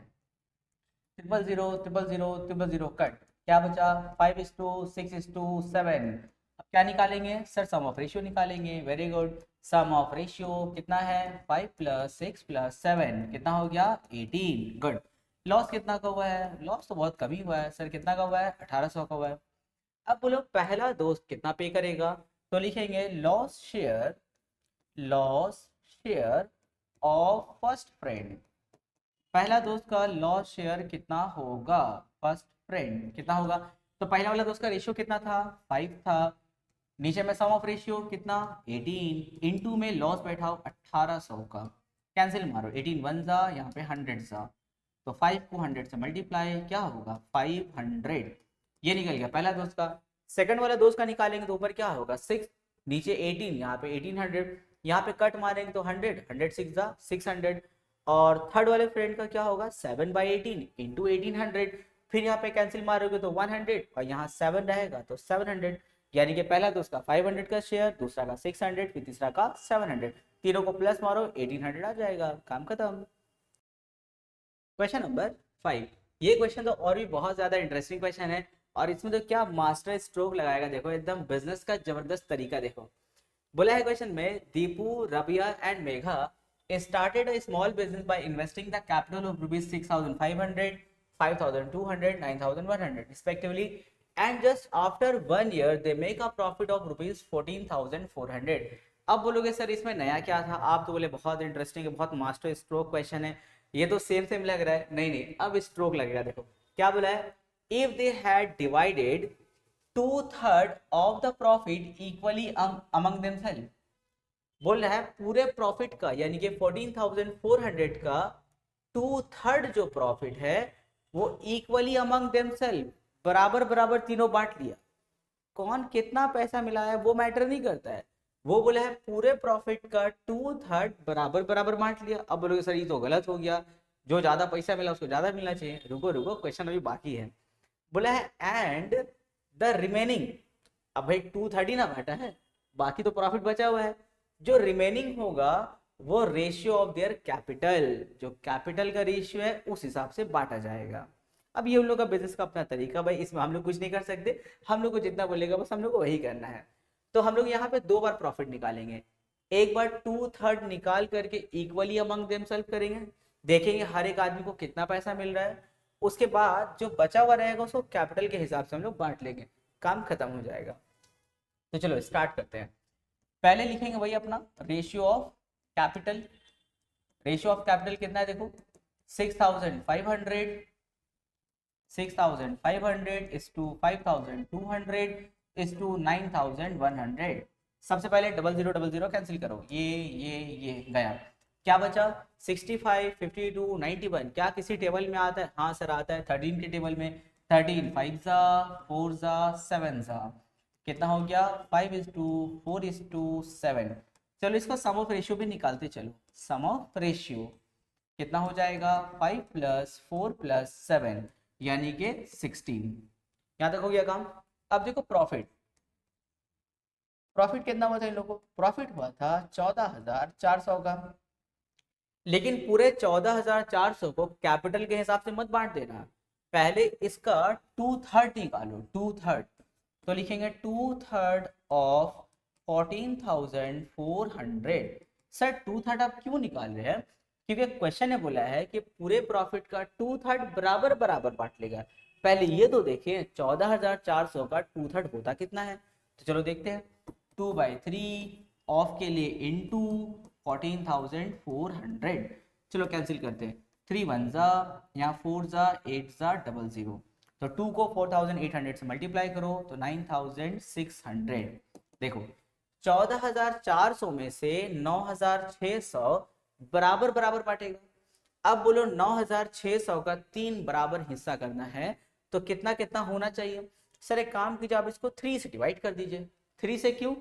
000 कट, क्या बचा 5:6:7। अब क्या निकालेंगे सर, सम ऑफ रेशियो निकालेंगे। Very good, sum of ratio कितना है 5 + 6 + 7 कितना हो गया 18। गुड। लॉस कितना का हुआ है, लॉस तो बहुत कम ही हुआ है सर, कितना का हुआ है 1800 का हुआ है। अब बोलो पहला दोस्त कितना पे करेगा, तो लिखेंगे loss share of first friend. पहला दोस्त का लॉस शेयर कितना होगा, फर्स्ट फ्रेंड कितना होगा, तो पहला वाला दोस्त का रेशियो कितना था 5 था, नीचे में सम ऑफ रेशियो कितना 18, इनटू में लॉस बैठाओ 1800 का, कैंसिल मारो 18 वन जा, यहाँ पे 100 जा, तो 5 को 100 से मल्टीप्लाई क्या होगा 500, ये निकल गया पहला दोस्त का। सेकंड वाला दोस्त का निकालेंगे तो ऊपर क्या होगा 6, नीचे 18, यहाँ पे 1800, यहाँ पे कट मारेंगे तो 100, 100 6 जा 600, और थर्ड वाले फ्रेंड का क्या होगा 7/18 इंटू 1800, फिर यहाँ पे कैंसिल मारोगे तो 100 और यहाँ 7 रहेगा तो 700, यानी कि पहला दोस्त का 500 का शेयर, दूसरा का 600, फिर तीसरा का 700, तीनों को प्लस मारो 1800 आ जाएगा, काम खत्म। क्वेश्चन नंबर 5, ये क्वेश्चन तो और भी बहुत ज्यादा इंटरेस्टिंग क्वेश्चन है, और इसमें तो क्या मास्टर स्ट्रोक लगाएगा देखो, एकदम बिजनेस का जबरदस्त तरीका देखो। बोला है क्वेश्चन में, Deepu, Rabia and Megha started a small business by investing the capital of rupees 6,500, 5,200, 9,100 respectively, and just after 1 year they make a profit of rupees 14,400। अब बोलोगे सर इसमें नया क्या था, आप तो बोले बहुत इंटरेस्टिंग है, बहुत मास्टर स्ट्रोक क्वेश्चन है, ये तो सेम सेम लग रहा है। नहीं नहीं, अब स्ट्रोक लगेगा देखो, क्या बोला है, if they had divided 2/3 of the profit equally among themselves. बोल रहा है पूरे प्रॉफिट का, यानी कि 14,400 का 2/3 जो प्रॉफिट है वो इक्वली अमंग देमसेल्फ, बराबर बराबर तीनों बांट लिया। कौन कितना पैसा मिला है वो मैटर नहीं करता है, वो बोला है पूरे प्रॉफिट का 2/3 बराबर बराबर बांट लिया। अब बोलोगे सर ये तो गलत हो गया, जो ज्यादा पैसा मिला उसको ज्यादा मिलना चाहिए। रुको रुको, क्वेश्चन अभी बाकी है। बोला है एंड द रिमेनिंग, अब भाई 2/3 ही ना बांटा है, बाकी तो प्रॉफिट बचा हुआ है, जो रिमेनिंग होगा वो रेशियो ऑफ देयर कैपिटल, जो कैपिटल का रेशियो है उस हिसाब से बांटा जाएगा। अब ये उन लोग का बिजनेस का अपना तरीका, भाई इसमें हम लोग कुछ नहीं कर सकते, हम लोग को जितना बोलेगा बस हम लोग को वही करना है। तो हम लोग यहाँ पे 2 बार प्रॉफिट निकालेंगे, एक बार 2/3 निकाल करके इक्वली अमंग देमसेल्फ करेंगे, देखेंगे हर एक आदमी को कितना पैसा मिल रहा है, उसके बाद जो बचा हुआ रहेगा उसको कैपिटल के हिसाब से हम लोग बांट लेंगे, काम खत्म हो जाएगा। तो चलो स्टार्ट करते हैं। पहले लिखेंगे भाई अपना ratio of capital, ratio of capital कितना है देखो 6,500 इज टू 5,200 इज टू 9,100। सबसे पहले 0000 कैंसिल करो, ये गया, क्या बचा 65, 52, 91, क्या किसी टेबल में आता है, हाँ सर आता है 13 के टेबल में, 13 5 जा 4 जा 7 जा, कितना हो गया 5:4:7। चलो इसका सम ऑफ रेशियो भी निकालते चलो, सम ऑफ रेशियो कितना हो जाएगा 5 + 4 + 7 यानी कि 16। यहाँ तक हो गया काम। अब देखो प्रॉफिट, प्रॉफिट कितना हुआ था इन लोगों को, प्रॉफिट हुआ था 14,400 का, लेकिन पूरे 14,400 को कैपिटल के हिसाब से मत बांट देना, पहले इसका 2/3 निकालो, 2/3, तो लिखेंगे 2/3 ऑफ 14,400। सर 2/3 आप क्यों निकाल रहे हैं, क्योंकि क्वेश्चन ने बोला है कि पूरे प्रॉफिट का 2/3 बराबर बराबर बांट लेगा। पहले ये तो देखिए 14,400 का 2/3 होता कितना है, तो चलो देखते हैं। 2/3 ऑफ के लिए इंटू 14,400, चलो कैंसिल करते हैं, 3 1 जा, यहाँ 4 जा 8 जा 00, तो 2 को 4,800 से मल्टीप्लाई करो तो 9,600। देखो 14,400 में से 9,600 बराबर बराबर बांटेगा। अब बोलो 9,600 का 3 बराबर हिस्सा करना है तो कितना कितना होना चाहिए, सर एक काम कीजिए आप इसको 3 से डिवाइड कर दीजिए। 3 से क्यों,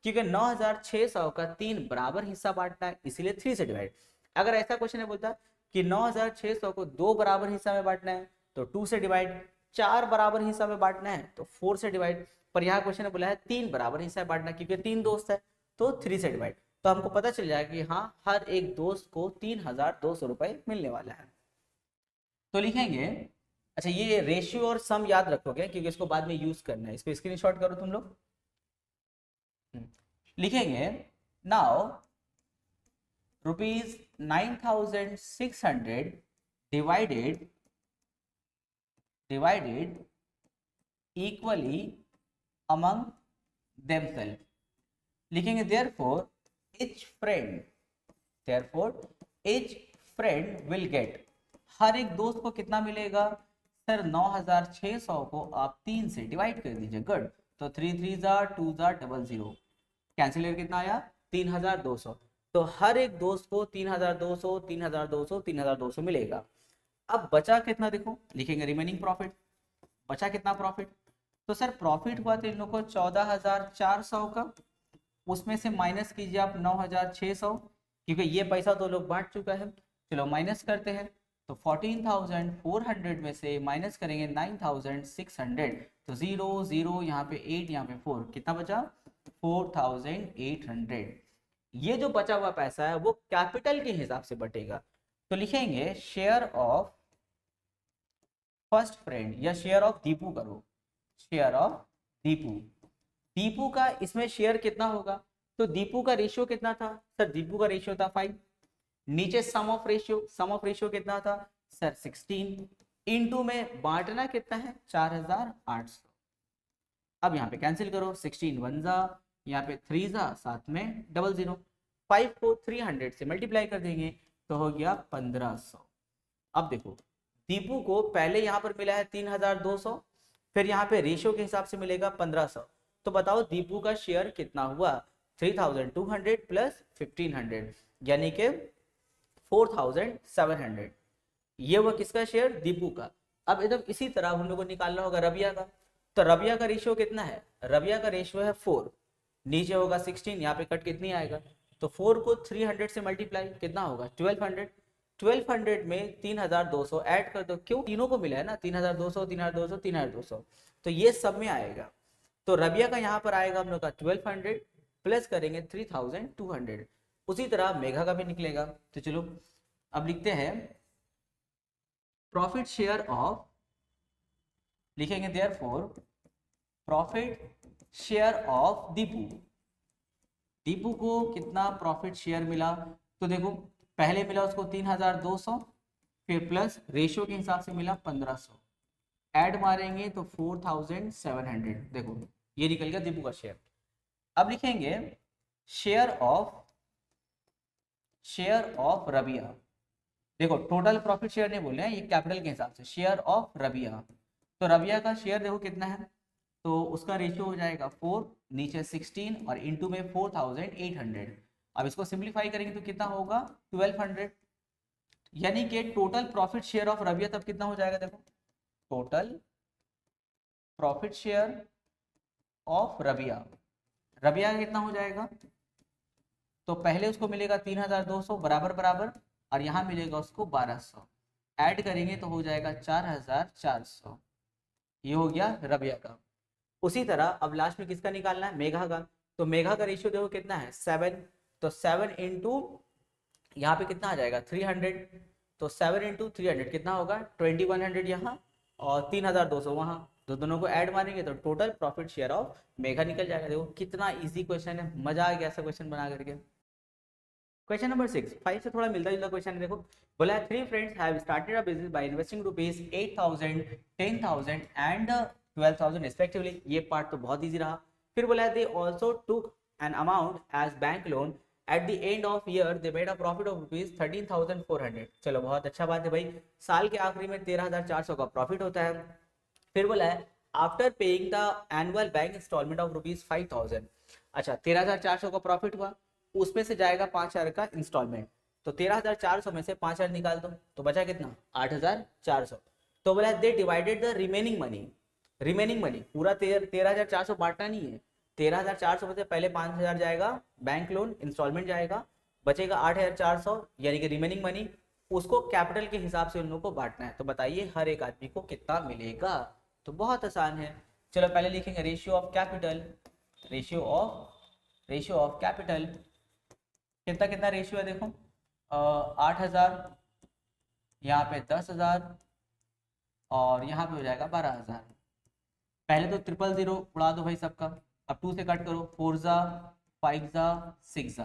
क्योंकि 9,600 का 3 बराबर हिस्सा बांटना है, इसीलिए 3 से डिवाइड। अगर ऐसा क्वेश्चन है बोलता कि 9,600 को 2 बराबर हिस्सा में बांटना है तो 2 से डिवाइड, 4 बराबर हिस्सा में बांटना है तो 4 से डिवाइड, पर यहाँ क्वेश्चन ने बोला है 3 बराबर हिस्सा बांटना, क्योंकि 3 दोस्त है तो 3 से डिवाइड, तो हमको पता चल जाएगा कि हाँ हर एक दोस्त को 3200 रुपए मिलने वाला है। तो लिखेंगे, अच्छा ये रेशियो और सम याद रखोगे क्योंकि इसको बाद में यूज करना है, इसको स्क्रीनशॉट करो तुम लोग। लिखेंगे now ₹9,600 divided equally among themselves। लिखेंगे therefore each friend will get, हर एक दोस्त को कितना मिलेगा सर 9600 को आप 3 से डिवाइड कर दीजिए। गुड, तो 3 3 2 00, कैंसिल कितना आया 3200, तो हर एक दोस्त को 3200 3200 3200 मिलेगा। अब बचा कितना देखो, लिखेंगे रिमेनिंग प्रॉफिट, बचा कितना प्रॉफिट, तो सर प्रॉफिट हुआ तो इन लोगों को 14400 का, उसमें से माइनस कीजिए आप 9600, क्योंकि ये पैसा तो लोग बांट चुका है, चलो माइनस करते हैं, तो 14,400 में से माइनस करेंगे 9,600, तो 0 0 यहाँ पे 8 यहाँ पे 4, कितना बचा 4,800। ये जो बचा हुआ पैसा है वो कैपिटल के हिसाब से बटेगा, तो लिखेंगे शेयर ऑफ फर्स्ट फ्रेंड या शेयर ऑफ दीपू करो, शेयर ऑफ दीपू का इसमें शेयर कितना होगा, तो दीपू का रेशियो कितना था सर, दीपू का रेशियो था 5, नीचे सम ऑफ रेशियो कितना था सर 16, इनटू में बांटना कितना है 4800। अब यहाँ पे कैंसिल करो, 16 1 जा, यहाँ पे 3 जा, साथ में 00, 5 को 300 से मल्टीप्लाई कर देंगे तो हो गया 1500। अब देखो दीपू को पहले यहाँ पर मिला है 3200, फिर यहाँ पे रेशियो के हिसाब से मिलेगा 1500, तो बताओ दीपू का शेयर कितना हुआ 3200 प्लस 1500 यानी कि 4700, ये हुआ किसका शेयर दीपू का। अब एकदम इसी तरह हम लोग को निकालना होगा रबिया का, तो रबिया का रेशियो कितना है, रबिया का रेशियो है 4, नीचे होगा 16, यहाँ पे कट कितनी आएगा, तो 4 को 300 से मल्टीप्लाई कितना होगा 1200, 1200 में 3200 ऐड कर दो, क्यों तीनों को मिला है ना 3200 3200 3200, तो ये सब में आएगा, तो रबिया का यहाँ पर आएगा हम लोग का 1200 प्लस करेंगे 3200, उसी तरह मेघा का भी निकलेगा। तो चलो अब लिखते हैं प्रॉफिट शेयर ऑफ, लिखेंगे therefore profit share of Deepu को कितना प्रॉफिट शेयर मिला, तो देखो पहले मिला उसको 3200, फिर प्लस रेशियो के हिसाब से मिला 1500, ऐड मारेंगे तो 4700, देखो ये निकल गया दीपू का शेयर। अब लिखेंगे शेयर ऑफ रबिया, देखो टोटल प्रॉफिट शेयर नहीं बोल रहे हैं, ये कैपिटल के हिसाब से, शेयर ऑफ रबिया, तो रबिया का शेयर देखो कितना है, तो उसका रेशियो हो जाएगा 4, नीचे 16 और इनटू में 4800। अब इसको सिंप्लीफाई करेंगे तो कितना होगा 1200, यानी कि total profit share of Rabia तब कितना हो जाएगा, देखो total profit share of Rabia का कितना हो जाएगा, तो पहले उसको मिलेगा 3200 बराबर बराबर, और यहाँ मिलेगा उसको 1200, ऐड करेंगे तो हो जाएगा 4400, ये हो गया रबिया का। उसी तरह अब लास्ट में किसका निकालना है, मेघा का, तो मेघा का रेशियो देखो कितना है 7, तो 7 इंटू यहाँ पे कितना आ जाएगा 300, तो 7 इंटू 300 कितना होगा 2100 यहाँ और 3200 वहाँ, तो दोनों को ऐड मारेंगे तो total profit share of Megha निकल जाएगा। देखो कितना इजी क्वेश्चन है, मजा आ गया ऐसा क्वेश्चन बना करके। क्वेश्चन नंबर 6, 5 से थोड़ा मिलता जुलता क्वेश्चन है, देखो बोला है 3 friends have started a business by investing ₹8,000 10,000 and 12,000 respectively, ये पार्ट तो बहुत इजी रहा। फिर बोला है they also took an amount as bank loan, at the end of year they made a profit of ₹13,400। चलो बहुत अच्छा बात है भाई, साल के आखिरी में 13,400 का प्रॉफिट होता है। फिर बोला है after paying the annual bank installment of ₹5,000, अच्छा 13,400 का प्रॉफिट हुआ, उसमें से जाएगा 5,000 का इंस्टॉलमेंट, तो 13,400 में से 5,000 निकाल दो तो बचा कितना 8,400। तो बोला they divided the remaining money, पूरा 13,400 बांटना नहीं है, 13,400 में से पहले 5,000 जाएगा बैंक लोन इंस्टॉलमेंट जाएगा, बचेगा 8,400 यानी कि रिमेनिंग मनी, उसको कैपिटल के हिसाब से उन लोगों को बांटना है। तो बताइए हर एक आदमी को कितना मिलेगा, तो बहुत आसान है, चलो पहले लिखेंगे ratio of capital, ratio of capital कितना कितना रेशियो है देखो, 8,000, यहाँ पे 10,000 और यहाँ पे हो जाएगा 12,000। पहले तो 000 उड़ा दो भाई सबका, अब 2 से कट करो, 4 जा 5 जा 6 जा,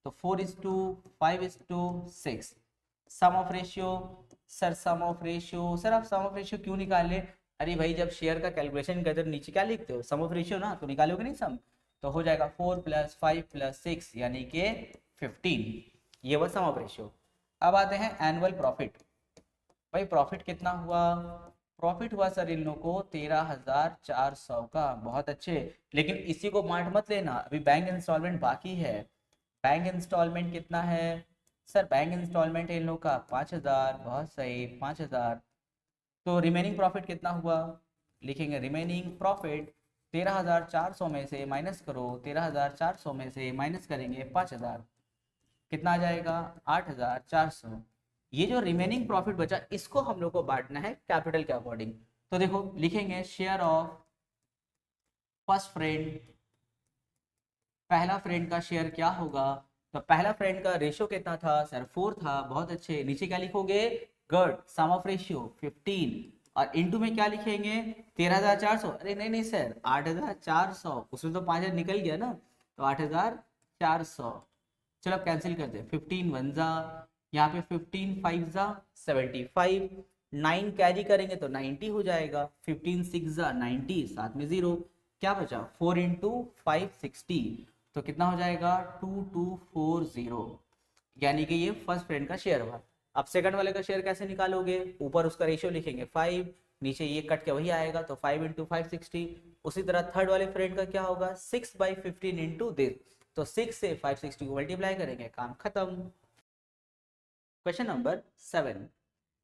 तो 4:5:6। Sum of ratio, sir sum of ratio, sir आप सम ऑफ रेशियो क्यों निकाले? अरे भाई जब शेयर का कैलकुलेशन करते हो नीचे क्या लिखते हो, सम ऑफ रेशियो ना, तो निकालोगे नहीं सम, तो हो जाएगा 4 + 5 + 6 यानी कि 15, ये वो सम ऑफ रेशियो। अब आते हैं एनुअल प्रॉफिट। भाई प्रॉफिट कितना हुआ? प्रॉफिट हुआ सर इन लोगों को 13,400 का, बहुत अच्छे। लेकिन इसी को बांट मत लेना, अभी बैंक इंस्टॉलमेंट बाकी है। बैंक इंस्टॉलमेंट कितना है सर? बैंक इंस्टॉलमेंट है इन लोगों का 5,000, बहुत सही 5,000। तो रिमेनिंग प्रॉफिट कितना हुआ? लिखेंगे रिमेनिंग प्रॉफिट 13,400 में से माइनस करो, 13,400 में से माइनस करेंगे 5,000, कितना आ जाएगा? 8,400। ये जो रिमेनिंग प्रॉफिट बचा इसको हम लोग को बांटना है कैपिटल के अकॉर्डिंग। तो देखो लिखेंगे शेयर ऑफ फर्स्ट फ्रेंड, पहला फ्रेंड का शेयर क्या होगा? तो पहला फ्रेंड का रेशियो कितना था सर? 4 था, बहुत अच्छे। नीचे क्या लिखोगे? गड सम ऑफ रेशियो 15 और इनटू में क्या लिखेंगे? 13,400। अरे नहीं नहीं सर 8,400, उसमें तो 5,000 निकल गया ना, तो 8,400। चलो अब कैंसिल करते हैं, 15 1 जा, यहाँ पे 15 5 जा 75, 9 कैरी करेंगे तो 90 हो जाएगा, 15 6 जा 90, साथ में 0, क्या बचा? 4 × 5 60, तो कितना हो जाएगा? 2240, यानी कि ये फर्स्ट फ्रेंड का शेयर हुआ। अब सेकंड वाले का शेयर कैसे निकालोगे? ऊपर उसका रेशियो लिखेंगे 5, नीचे ये कट के वही आएगा, तो 5 × 560। उसी तरह थर्ड वाले फ्रेंड का क्या होगा? 6/15 इंटू दिस, तो 6 से 560 को मल्टीप्लाई करेंगे, काम खत्म। Question number 7।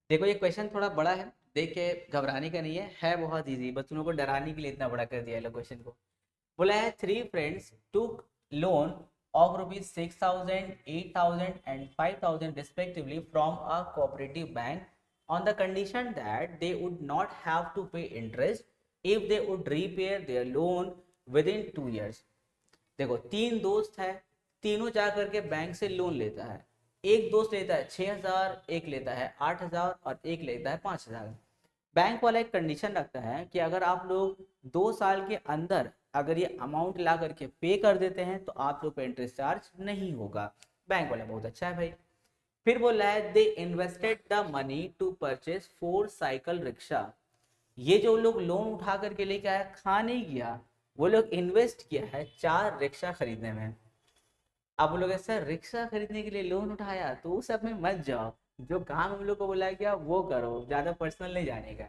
देखो ये क्वेश्चन थोड़ा बड़ा है, देख के घबराने का नहीं है बहुत इजी, बस तुम लोगों को डराने के लिए इतना बड़ा कर दिया है क्वेश्चन को। बोला है 3 friends took loan of rupees 6,000, 8,000 and 5,000 respectively from a cooperative bank on the condition that they would not have to pay interest if they would repay their loan within 2 years। देखो 3 दोस्त है, तीनों जा करके bank से loan लेता है। एक दोस्त लेता है 6,000, एक लेता है 8,000 और एक लेता है 5,000। बैंक वाला एक कंडीशन रखता है कि अगर आप लोग 2 साल के अंदर अगर ये अमाउंट ला करके पे कर देते हैं तो आप लोग पे इंटरेस्ट चार्ज नहीं होगा। बैंक वाला बहुत अच्छा है भाई। फिर बोल रहा है they invested the money to purchase 4 cycle rickshaw. ये जो लोग लोन उठा करके लेके आया, खा नहीं गया, वो लोग इन्वेस्ट किया है 4 रिक्शा खरीदने में। आप बोलोगे सर रिक्शा खरीदने के लिए लोन उठाया, तो उस सब में मत जाओ, जो काम हम लोग को बोला गया वो करो, ज्यादा पर्सनल नहीं जाने का।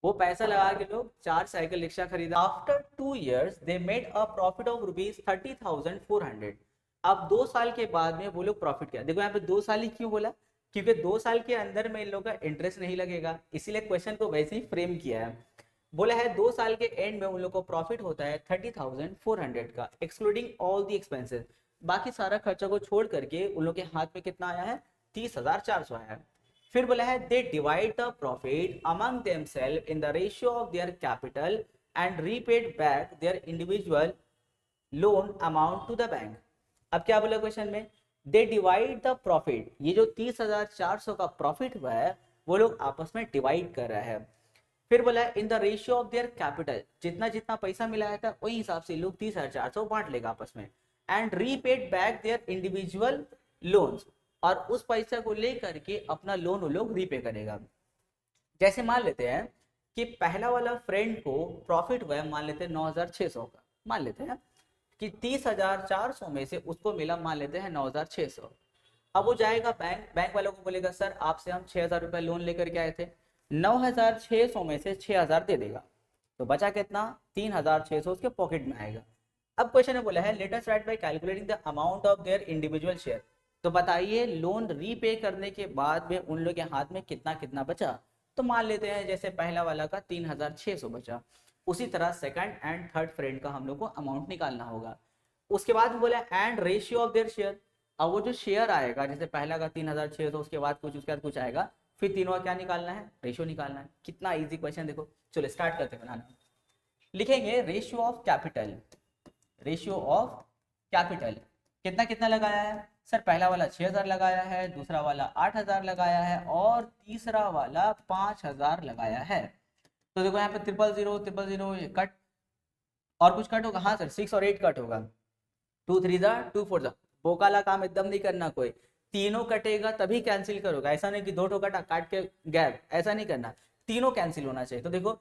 वो पैसा लगा के लोग 4 साइकिल रिक्शा खरीदा। After 2 years they made a profit of ₹30,400। अब 2 साल के बाद में वो लोग प्रॉफिट किया। देखो यहाँ पे 2 साल ही क्यों बोला? क्योंकि 2 साल के अंदर में इन लोगों का इंटरेस्ट नहीं लगेगा, इसीलिए क्वेश्चन को वैसे ही फ्रेम किया है। बोला है 2 साल के एंड में उन लोग को प्रॉफिट होता है 30,400 का, एक्सक्लूडिंग ऑल दी एक्सपेंसेस। बाकी सारा खर्चा को छोड़ करके उन लोग के हाथ में कितना आया है? 30,400 आया है। फिर बोला है they divide the profit among themselves in the ratio of their capital and repaid back their individual loan amount to the bank. अब क्या बोला क्वेश्चन में? दे डिवाइड द प्रॉफिट, ये जो 30,400 का प्रॉफिट हुआ है वो लोग आपस में डिवाइड कर रहा है। फिर बोला है इन the ratio of their capital, जितना जितना पैसा मिलाया था वही हिसाब से लोग 30,400 बांट लेगा आपस में। And repaid back their individual loans, और उस पैसा को लेकर के अपना लोन वो लोग रीपे करेगा। जैसे मान लेते हैं कि पहला वाला फ्रेंड को प्रॉफिट हुआ है, मान लेते हैं 9,600 का, मान लेते हैं कि 30,400 में से उसको मिला मान लेते हैं 9,600। अब वो जाएगा बैंक, बैंक वालों को बोलेगा सर आपसे हम 6,000 रुपये लोन लेकर के आए थे, 9,600 में से 6,000 दे देगा, तो बचा कितना? 3,600 उसके पॉकेट में आएगा। अब क्वेश्चन में बोला है let us right bye calculating the amount of their individual share. तो बताइए लोन रीपे करने के बाद में उन लोग के हाथ में कितना कितना बचा? तो मान लेते हैं जैसे पहला वाला का 3,600 बचा, उसी तरह सेकंड एंड थर्ड फ्रेंड का हम लोग को अमाउंट निकालना होगा। उसके बाद बोला and ratio of their share. अब वो जो शेयर आएगा, जैसे पहला का 3,600, उसके बाद कुछ, उसके बाद कुछ आएगा, फिर तीनों का क्या निकालना है? रेशियो निकालना है। कितना इजी क्वेश्चन, देखो चलो स्टार्ट करते हैं बनाना। लिखेंगे ratio of capital, ratio of capital कितना कितना लगाया है सर, पहला वाला 6000 लगाया है, दूसरा वाला 8000 लगाया है और तीसरा वाला 5000 लगाया है। तो देखो यहाँ पे 000 000 कट, और कुछ कट होगा, हाँ सर 6 और 8 कट होगा, 2 3 जा 2 4 जा, बोकाला काम एकदम नहीं करना कोई, तीनों कटेगा तभी कैंसिल करोगे, ऐसा नहीं कि दो ठो कटा काट के गैप, ऐसा नहीं करना, तीनों कैंसिल होना चाहिए। तो देखो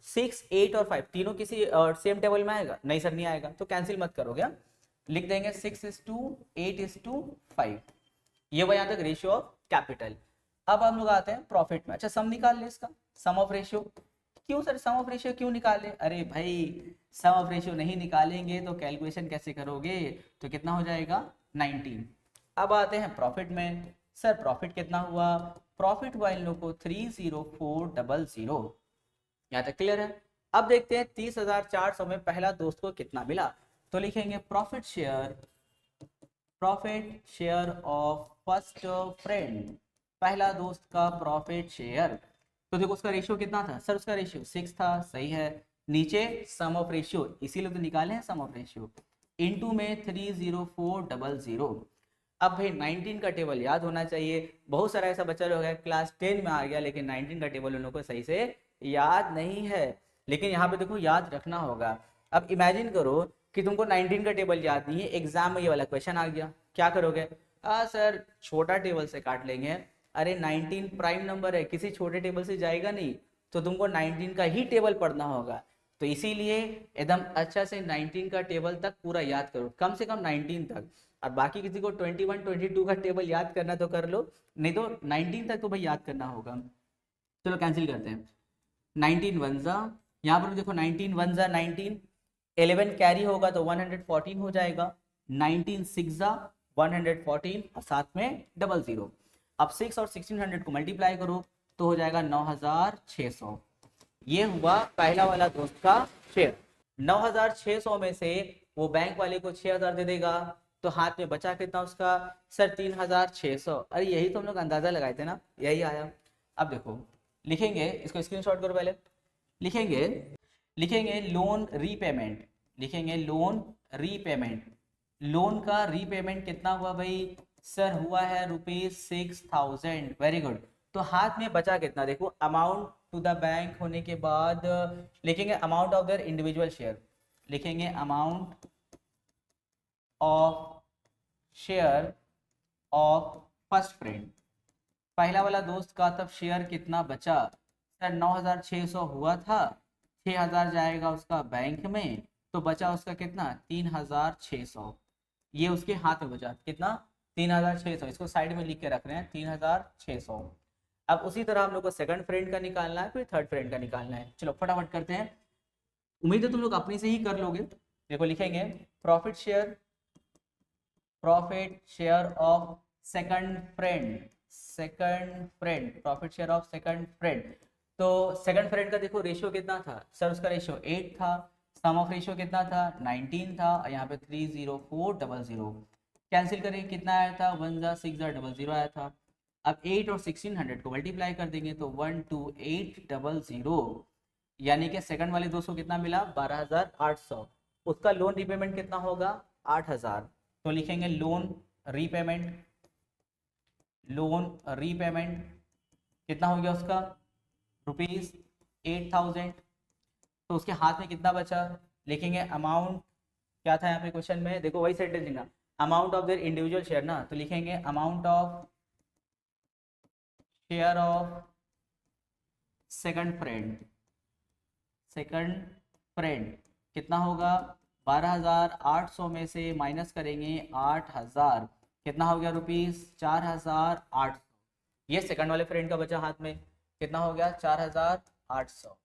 6 8 और 5 तीनों किसी सेम टेबल में आएगा, नहीं सर नहीं आएगा, तो कैंसिल मत करोगे, लिख देंगे 6:8:5। ये वह यहाँ तक रेशियो ऑफ कैपिटल। अब हम लोग आते हैं प्रॉफिट में। अच्छा सम निकाल ले इसका, सम ऑफ रेशियो। क्यों सर सम ऑफ रेशियो क्यों निकाले, अरे भाई सम ऑफ रेशियो नहीं निकालेंगे तो कैलकुलेशन कैसे करोगे, तो कितना हो जाएगा 19। अब आते हैं प्रॉफिट में, सर प्रॉफिट कितना हुआ, प्रॉफिट हुआ इन लोग को 30400। यहाँ तक क्लियर है। अब देखते हैं 30,400 में पहला दोस्त को कितना मिला, तो लिखेंगे profit share of first friend, पहला दोस्त का प्रॉफिट शेयर। तो देखो उसका रेशियो कितना था सर, उसका रेशियो 6 था, सही है। नीचे सम ऑफ रेशियो, इसीलिए तो निकाले हैं सम ऑफ रेशियो, इनटू में 30400। अब भाई 19 का टेबल याद होना चाहिए, बहुत सारा ऐसा बच्चा लोग है क्लास 10 में आ गया लेकिन 19 का टेबल उन लोगों को सही से याद नहीं है, लेकिन यहाँ पे देखो याद रखना होगा। अब इमेजिन करो कि तुमको 19 का टेबल याद नहीं है, एग्जाम में ये वाला क्वेश्चन आ गया, क्या करोगे, सर छोटा टेबल से काट लेंगे, अरे 19 प्राइम नंबर है, किसी छोटे टेबल से जाएगा नहीं, तो तुमको 19 का ही टेबल पढ़ना होगा। तो इसीलिए एकदम अच्छा से 19 का टेबल तक पूरा याद करो, कम से कम 19 तक, और बाकी किसी को 21 22 का टेबल याद करना तो कर लो, नहीं तो 19 तक तो भाई याद करना होगा। चलो कैंसिल करते हैं, 19 वन जा, यहाँ पर देखो 19 वन जा 19, 11 कैरी होगा तो 114 हो जाएगा, 19 सिक्स जा 114 और साथ में 00। अब 6 और 1600 को मल्टीप्लाई करो तो हो जाएगा 9600। ये हुआ पहला वाला दोस्त का शेयर। 9600 में से वो बैंक वाले को 6000 दे देगा, तो हाथ में बचा कितना उसका सर 3600। अरे यही तो हम लोग अंदाजा लगाए थे ना, यही आया। अब देखो लिखेंगे, इसको स्क्रीनशॉट करो पहले, लिखेंगे लोन रीपेमेंट, लिखेंगे लोन रीपेमेंट। लोन का रीपेमेंट कितना हुआ भाई सर, हुआ है ₹6000। Very good. तो हाथ में बचा कितना, देखो अमाउंट टू द बैंक होने के बाद लिखेंगे amount of their individual share, लिखेंगे amount of share of first friend, पहला वाला दोस्त का तब शेयर कितना बचा सर, 9600 हुआ था, 6000 जाएगा उसका बैंक में, तो बचा उसका कितना 3600। ये उसके हाथ में बचा कितना 3600, इसको साइड में लिख के रख रहे हैं 3600। अब उसी तरह हम लोग को सेकंड फ्रेंड का निकालना है, फिर थर्ड फ्रेंड का निकालना है। चलो फटाफट करते हैं, उम्मीद है तुम लोग अपनी से ही कर लोगे। देखो लिखेंगे profit share of second friend, profit share of second friend. तो सेकंड फ्रेंड का देखो रेशियो कितना था सर, उसका रेशियो 8 था, सम ऑफ रेशियो कितना था 19 था, और यहाँ पे 30400। कैंसिल करेंगे कितना आया था 1 जा 6 जा 00 आया था। अब 8 और 1600 को मल्टीप्लाई कर देंगे तो 12800, यानी कि सेकंड वाले दोस्त को कितना मिला 12800। उसका लोन रीपेमेंट कितना होगा 8000। तो लिखेंगे लोन रीपेमेंट कितना हो गया उसका ₹8000। तो उसके हाथ में कितना बचा, लिखेंगे अमाउंट, क्या था यहाँ पे क्वेश्चन में, देखो वही सेंटेंस लिखना, amount of their individual share ना, तो लिखेंगे amount of share of second friend कितना होगा 12800 में से माइनस करेंगे 8000, कितना हो गया ₹4800। ये सेकंड वाले फ्रेंड का बचा हाथ में, कितना हो गया 4800।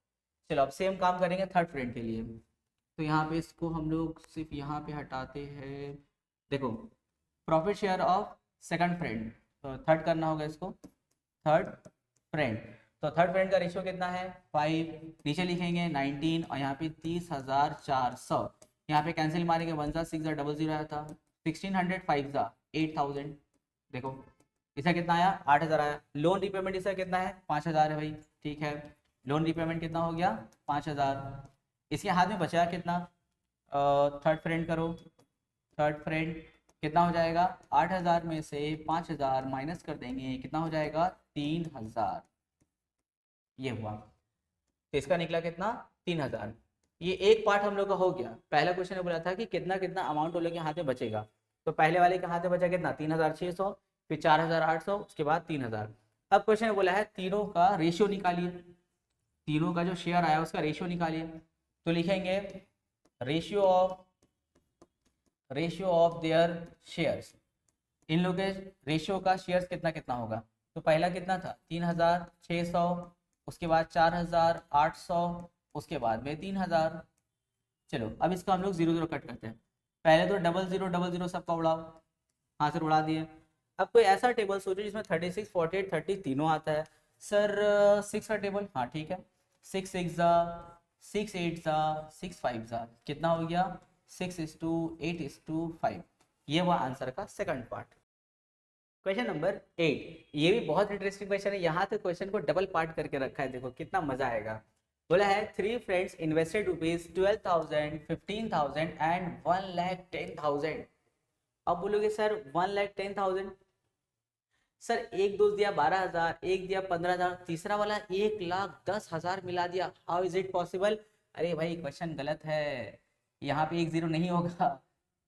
चलो अब सेम काम करेंगे थर्ड फ्रेंड के लिए। तो यहाँ पे इसको हम लोग सिर्फ यहाँ पे हटाते हैं। देखो profit share of second friend, तो थर्ड करना होगा इसको, थर्ड फ्रेंड। तो थर्ड फ्रेंड का रेशियो कितना है 5, नीचे लिखेंगे 19 और यहाँ पे 30400। यहाँ पे कैंसिल मारेंगे 1 जा 6 जा 00 आया था, 1600 5 जा 8000। देखो इसका कितना आया 8000 आया। लोन रिपेमेंट इसका कितना है 5000 है भाई, ठीक है, लोन रिपेमेंट कितना हो गया 5000। इसके हाथ में बचा कितना, थर्ड फ्रेंड करो, थर्ड फ्रेंड कितना हो जाएगा, 8,000 में से 5,000 माइनस कर देंगे, कितना हो जाएगा 3,000, ये हुआ। तो इसका निकला कितना, 3,000। ये एक पार्ट हम लोग का हो गया। पहला क्वेश्चन ने बोला था कि कितना कितना अमाउंट वो लोग के हाथ में बचेगा, तो पहले वाले के हाथ में बचा कितना 3,600, फिर 4,800, उसके बाद 3,000। अब क्वेश्चन ने बोला है तीनों का रेशियो निकालिए, तीनों का जो शेयर आया उसका रेशियो निकालिए। तो लिखेंगे रेशियो ऑफ देयर शेयर्स, इन लोग के रेशियो का शेयर्स कितना कितना होगा। तो पहला कितना था 3,600, उसके बाद 4,800, उसके बाद में 3,000। चलो अब इसका हम लोग 0 0 कट करते हैं। पहले तो डबल जीरो सबका उड़ाओ, हाथ से उड़ा दिए। अब कोई ऐसा टेबल सोचो जिसमें 36, 48, 30 तीनों आता है। सर 6 का टेबल, हाँ ठीक है। 6 6 ज़ा 6 8 ज़ा 6 5 ज़ा कितना हो गया 6:8:5। ये हुआ आंसर का सेकंड पार्ट। क्वेश्चन नंबर 8, ये भी बहुत इंटरेस्टिंग क्वेश्चन है। यहाँ तक क्वेश्चन को डबल पार्ट करके रखा है, देखो कितना मजा आएगा। बोला है 3 फ्रेंड्स इन्वेस्टेड ₹12,000, 15,000 एंड 1,10,000। अब बोलोगे सर 1,10,000, सर एक दोस्त दिया 12,000, एक दिया 15,000, तीसरा वाला 1,10,000 मिला दिया, हाउ इज इट पॉसिबल। अरे भाई क्वेश्चन गलत है, यहाँ पे 1 0 नहीं होगा।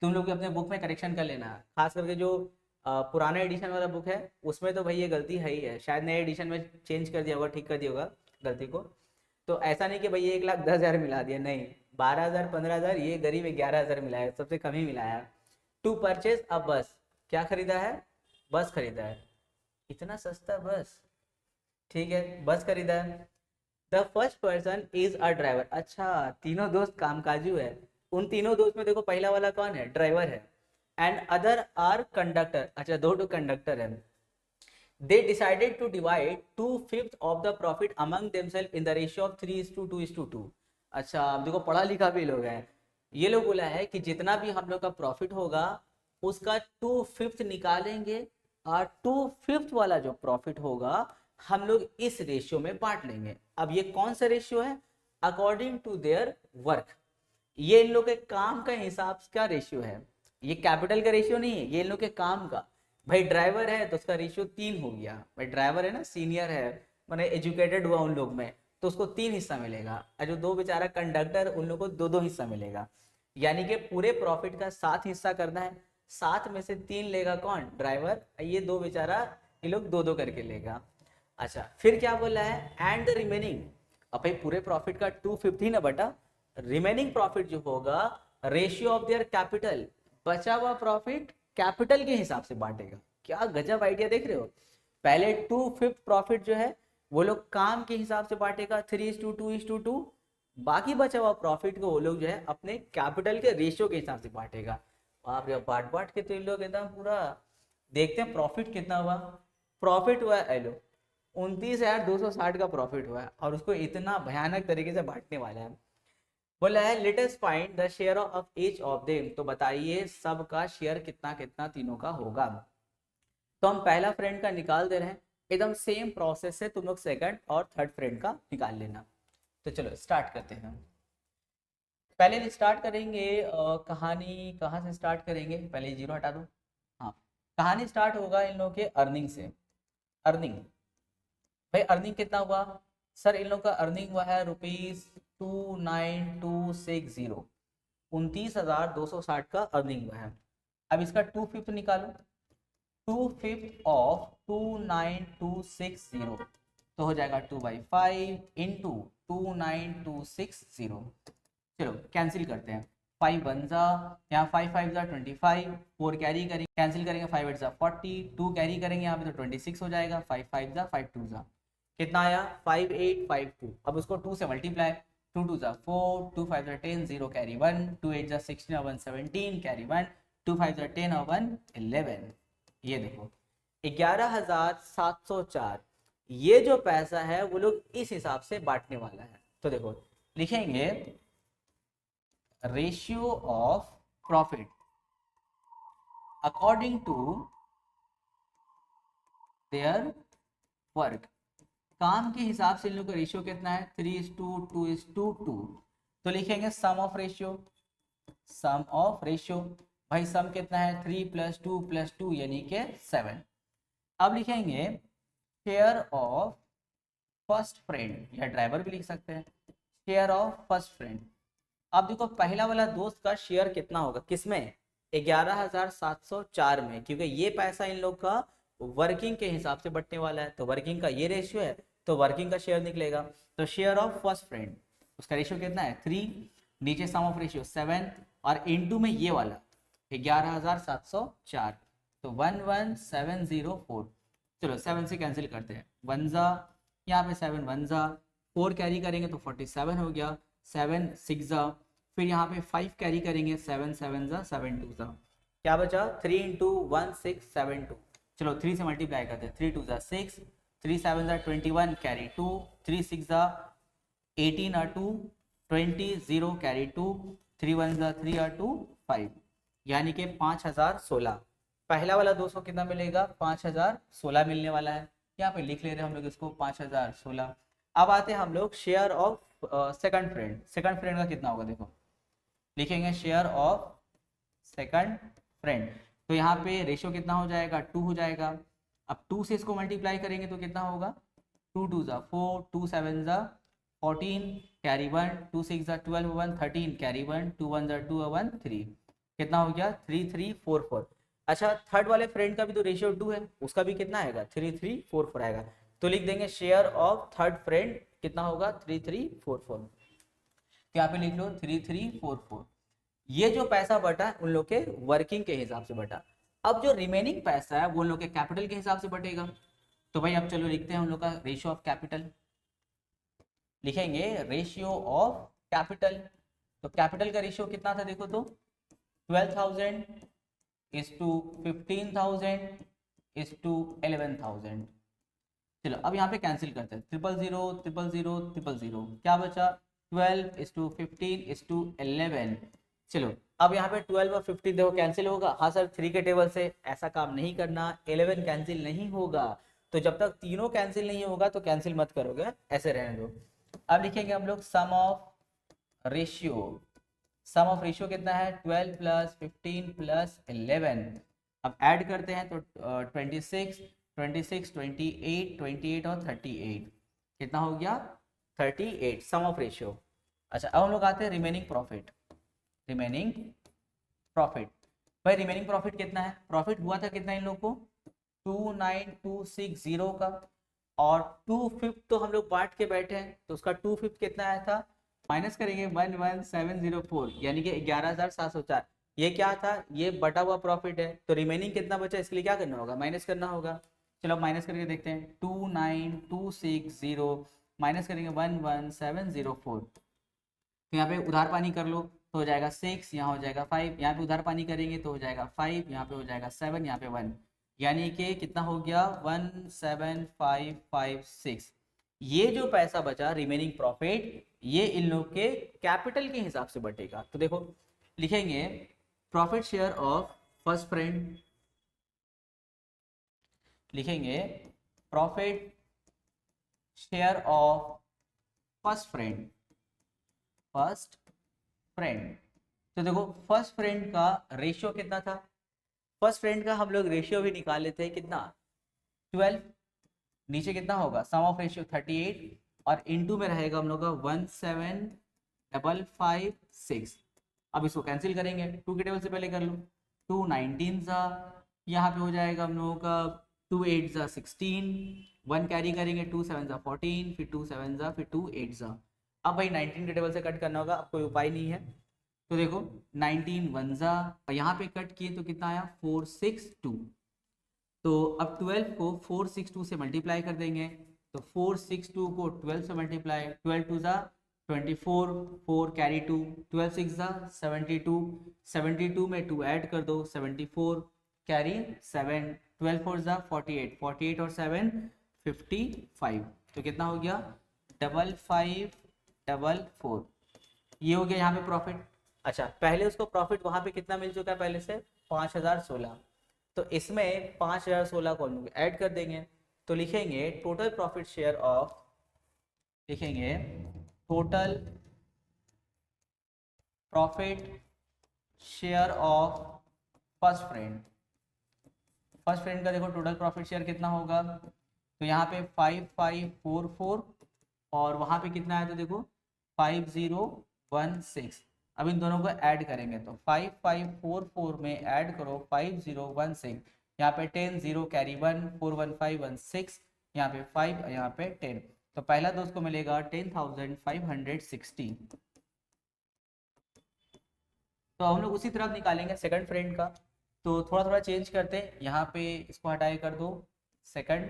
तुम लोग अपने बुक में करेक्शन कर लेना, खास करके जो पुराना एडिशन वाला बुक है उसमें तो भाई ये गलती है ही है, शायद नए एडिशन में चेंज कर दिया होगा, ठीक कर दिया होगा गलती को। तो ऐसा नहीं कि भाई 1,10,000 मिला दिया, नहीं, 12,000 15,000, ये गरीब 11,000 मिला है, सबसे कम ही मिला है। टू परचेज अ बस, क्या खरीदा है, बस खरीदा है, इतना सस्ता बस, ठीक है बस खरीदा है। The first person is a driver, अच्छा तीनों दोस्त कामकाजू है। उन तीनों दोस्त में देखो पहला वाला कौन है, ड्राइवर है। एंड अदर आर कंडक्टर, अच्छा दो कंडक्टर है। They decided to divide 2/5 of the profit among themselves in the ratio of 3:2:2। अच्छा अब देखो पढ़ा लिखा भी लोग हैं, ये लोग बोला है कि जितना भी हम लोग का प्रॉफिट होगा उसका 2/5 निकालेंगे, और 2/5 वाला जो प्रॉफिट होगा हम लोग इस रेशियो में बांट लेंगे। अब ये कौन सा रेशियो है, अकॉर्डिंग टू देयर वर्क, ये इन लोग के काम का हिसाब का रेशियो है, ये कैपिटल का रेशियो नहीं है, ये इन लोग के काम का। भाई ड्राइवर है तो उसका रेशियो 3 हो गया, भाई ड्राइवर है ना, सीनियर है, मैंने एजुकेटेड हुआ उन लोग में, तो उसको 3 हिस्सा मिलेगा, और जो दो बेचारा कंडक्टर उन लोग को 2 2 हिस्सा मिलेगा। यानी कि पूरे प्रॉफिट का 7 हिस्सा करना है, 7 में से 3 लेगा कौन, ड्राइवर, ये दो बेचारा ये लोग 2 2 करके लेगा। अच्छा फिर क्या बोला है, एंड द रिमेनिंग, अब भाई पूरे प्रॉफिट का 2/5 ही ना बटा, रिमेनिंग प्रॉफिट जो होगा रेशियो ऑफ देयर कैपिटल, बचा हुआ प्रॉफिट कैपिटल के हिसाब से बांटेगा। क्या गजब आइडिया देख रहे हो, पहले 2/5 प्रॉफिट जो है वो लोग काम के हिसाब से बांटेगा 3:2:2, बाकी बचा हुआ प्रॉफिट को वो लोग जो है अपने कैपिटल के रेशियो के हिसाब से बांटेगा। बाप रे, बांट बांट के तो इन लोग एकदम पूरा। देखते हैं प्रॉफिट कितना हुआ, प्रॉफिट हुआ है लो 29,260 का प्रॉफिट हुआ है, और उसको इतना भयानक तरीके से बांटने वाला है। बोला है let us find the share of each of them, तो बताइए सबका शेयर कितना कितना तीनों का होगा। तो हम पहला फ्रेंड का निकाल दे रहे हैं, एकदम सेम प्रोसेस से तुम लोग सेकंड और थर्ड फ्रेंड का निकाल लेना। तो चलो स्टार्ट करते हैं। पहले स्टार्ट करेंगे कहानी कहाँ से स्टार्ट करेंगे, पहले 0 हटा दो। हाँ, कहानी स्टार्ट होगा इन लोगों के अर्निंग से। अर्निंग, भाई अर्निंग कितना हुआ, सर इन लोग का अर्निंग हुआ है ₹29,260, 29,260 का अर्निंग हुआ है। अब इसका 2/5 निकालो, 2/5 ऑफ 29,260 तो हो जाएगा 2/5 इंटू 29,260। चलो कैंसिल करते हैं, 5 1 जा, यहाँ 5 5 जा 25, 4 कैरी करेंगे, कैंसिल करेंगे, 5 8 जा 40, 2 कैरी करेंगे यहाँ पे तो 26 हो जाएगा, 5 5 जा 5 2 जा कितना आया 5852। अब उसको 2 से मल्टीप्लाई, 2 2 जा 4, 2 5 जा 10, 0 कैरी 1, 2 8 जा 16 और 1 17 कैरी 1, 2 5 जा 10 और 1 11। ये देखो 11,704, ये जो पैसा है वो लोग इस हिसाब से बांटने वाला है। तो देखो लिखेंगे ratio of profit according to their work, काम के हिसाब से इन लोग का रेशियो कितना है 3:2:2। तो लिखेंगे sum of ratio, sum of ratio, भाई सम कितना है 3 + 2 यानी कि 7। अब लिखेंगे शेयर ऑफ फर्स्ट फ्रेंड, या ड्राइवर भी लिख सकते हैं, शेयर ऑफ फर्स्ट फ्रेंड। अब देखो पहला वाला दोस्त का शेयर कितना होगा, किसमें, 11,704 में, क्योंकि ये पैसा इन लोग का वर्किंग के हिसाब से बंटने वाला है, तो वर्किंग का ये रेशियो है, तो वर्किंग का शेयर निकलेगा। तो शेयर ऑफ फर्स्ट फ्रेंड उसका रेशियो कितना है 3, नीचे सम ऑफ रेशियो 7, और इनटू में ये वाला 11,704, तो 11704। चलो 7 से कैंसिल करते हैं, 1 जा, यहाँ पे 7 1 जा, 4 कैरी करेंगे तो 47 हो गया, 7 6 जा, फिर यहाँ पे 5 कैरी करेंगे, 7 7 जा, 7 2 जा, क्या बचा 3 × 1 6 7 2। चलो 3 से मल्टीप्लाई करते हैं, 3 2 जा 6, 3 7 जा 21 कैरी 2, 3 6 जा 18 और 2 20 0 कैरी 2, 3 1 जा 3 और 2 5, यानी कि 5016। पहला वाला 200 कितना मिलेगा 5016 मिलने वाला है, यहाँ पे लिख ले रहे हैं हम लोग इसको 5016। अब आते हैं हम लोग share of second friend, second friend का कितना होगा, देखो लिखेंगे शेयर ऑफ सेकंड फ्रेंड, तो यहाँ पे रेशियो कितना हो जाएगा 2 हो जाएगा। अब 2 से इसको मल्टीप्लाई करेंगे तो कितना होगा, 2 2 जा 4, 2 7 जा 14 कैरी 1, 2 6 जा 12 1 13 कैरी 1, 2 1 जा 2 1 3, कितना हो गया 3 3 4 4। अच्छा थर्ड वाले फ्रेंड का भी तो रेशियो 2 है, उसका भी कितना आएगा 3 3 4 4 आएगा, तो लिख देंगे शेयर ऑफ थर्ड फ्रेंड कितना होगा 3 3 4 4। तो यहाँ पे लिख लो 3 3 4 4। ये जो पैसा बटा उन लोग के वर्किंग के हिसाब से बटा। अब जो रिमेनिंग पैसा है वो उन लोग के कैपिटल के हिसाब से बटेगा। तो भाई अब चलो लिखते हैं उन लोग का रेशियो ऑफ कैपिटल, लिखेंगे रेशियो ऑफ कैपिटल। तो कैपिटल का रेशियो कितना था देखो, तो 12,000 इज टू 15,000 इज टू 11,000। चलो अब यहाँ पे कैंसिल करते हैं, 000 000 000, क्या बचा 12 इज टू 15 इज टू 11। चलो अब यहाँ पे 12 और 15 देखो कैंसिल होगा, हाँ सर 3 के टेबल से ऐसा काम नहीं करना, 11 कैंसिल नहीं होगा, तो जब तक तीनों कैंसिल नहीं होगा तो कैंसिल मत करोगे, ऐसे रहने दो। अब लिखेंगे हम लोग sum of ratio, sum of ratio कितना है 12 + 15 + 11। अब ऐड करते हैं तो 26 26 28 28 और 38, कितना हो गया 38 सम ऑफ रेशियो। अच्छा अब हम लोग आते हैं रिमेनिंग प्रॉफिट, रिमेनिंग प्रॉफिट, भाई रिमेनिंग प्रॉफिट कितना है, प्रॉफिट हुआ था कितना इन लोग को 29,260 का, और 2/5 तो हम लोग बांट के बैठे हैं, तो उसका 2/5 कितना आया था, माइनस करेंगे 11704, यानी कि 11,704। ये क्या था, ये बटा हुआ प्रॉफिट है, तो रिमेनिंग कितना बचा, इसके लिए क्या करना होगा, माइनस करना होगा। चलो माइनस करके देखते हैं, 29,260 माइनस करेंगे 11704, तो यहाँ पे उधार पानी कर लो तो हो जाएगा 6, यहाँ हो जाएगा 5, यहाँ पे उधार पानी करेंगे तो हो जाएगा 5, यहाँ पे हो जाएगा 7, यहाँ पे 1, यानी कि कितना हो गया 17556। ये जो पैसा बचा रिमेनिंग प्रॉफिट, ये इन लोग के कैपिटल के हिसाब से बटेगा। तो देखो लिखेंगे profit share of first friend, लिखेंगे profit share of first friend, first friend. तो देखो फर्स्ट फ्रेंड का रेशियो कितना था, फर्स्ट फ्रेंड का हम लोग रेशियो भी निकाल लेते हैं, कितना 12, नीचे कितना होगा सम ऑफ रेशियो 38, और इनटू में रहेगा हम लोग का 17556। अब इसको कैंसिल करेंगे, 2 के टेबल से पहले कर लो, 2 19 सा, यहाँ पे हो जाएगा हम लोगों का 2 8 सा 16, 1 कैरी करेंगे 2 7 सा 14, फिर 2 7 सा, फिर 2 8 सा। अब भाई 19 के टेबल से कट करना होगा, अब कोई उपाय नहीं है, तो देखो 19 1 सा, और यहाँ पे कट किए तो कितना आया 462। तो अब 12 को 462 से मल्टीप्लाई कर देंगे, तो 462 को 12 से मल्टीप्लाई, 12 2 सा 24, 4 कैरी 2, 12 6 सा 72, 72 में 2 ऐड कर दो 74 कैरी 7, 12 4 सा 48, 48 और 7 55, तो कितना हो गया 5544। ये हो गया यहाँ पे प्रॉफिट। अच्छा पहले उसको प्रॉफिट वहां पे कितना मिल चुका है पहले से 5016, तो इसमें 5016 को हम ऐड कर देंगे, तो लिखेंगे टोटल प्रॉफिट शेयर ऑफ, लिखेंगे total profit share of first friend. First friend का देखो टोटल प्रॉफिट शेयर कितना होगा, तो यहाँ पे 5544 और वहाँ पे कितना है तो देखो 5016। अब इन दोनों को ऐड करेंगे तो 5544 में ऐड करो 5016, यहाँ पे 10 0 कैरी 1 41516, यहाँ पे 5 यहाँ पे 10, तो पहला दोस्त को मिलेगा 10,560। तो हम लोग उसी तरह निकालेंगे सेकंड फ्रेंड का, तो थोड़ा थोड़ा चेंज करते हैं, यहाँ पे इसको हटाए कर दो सेकंड,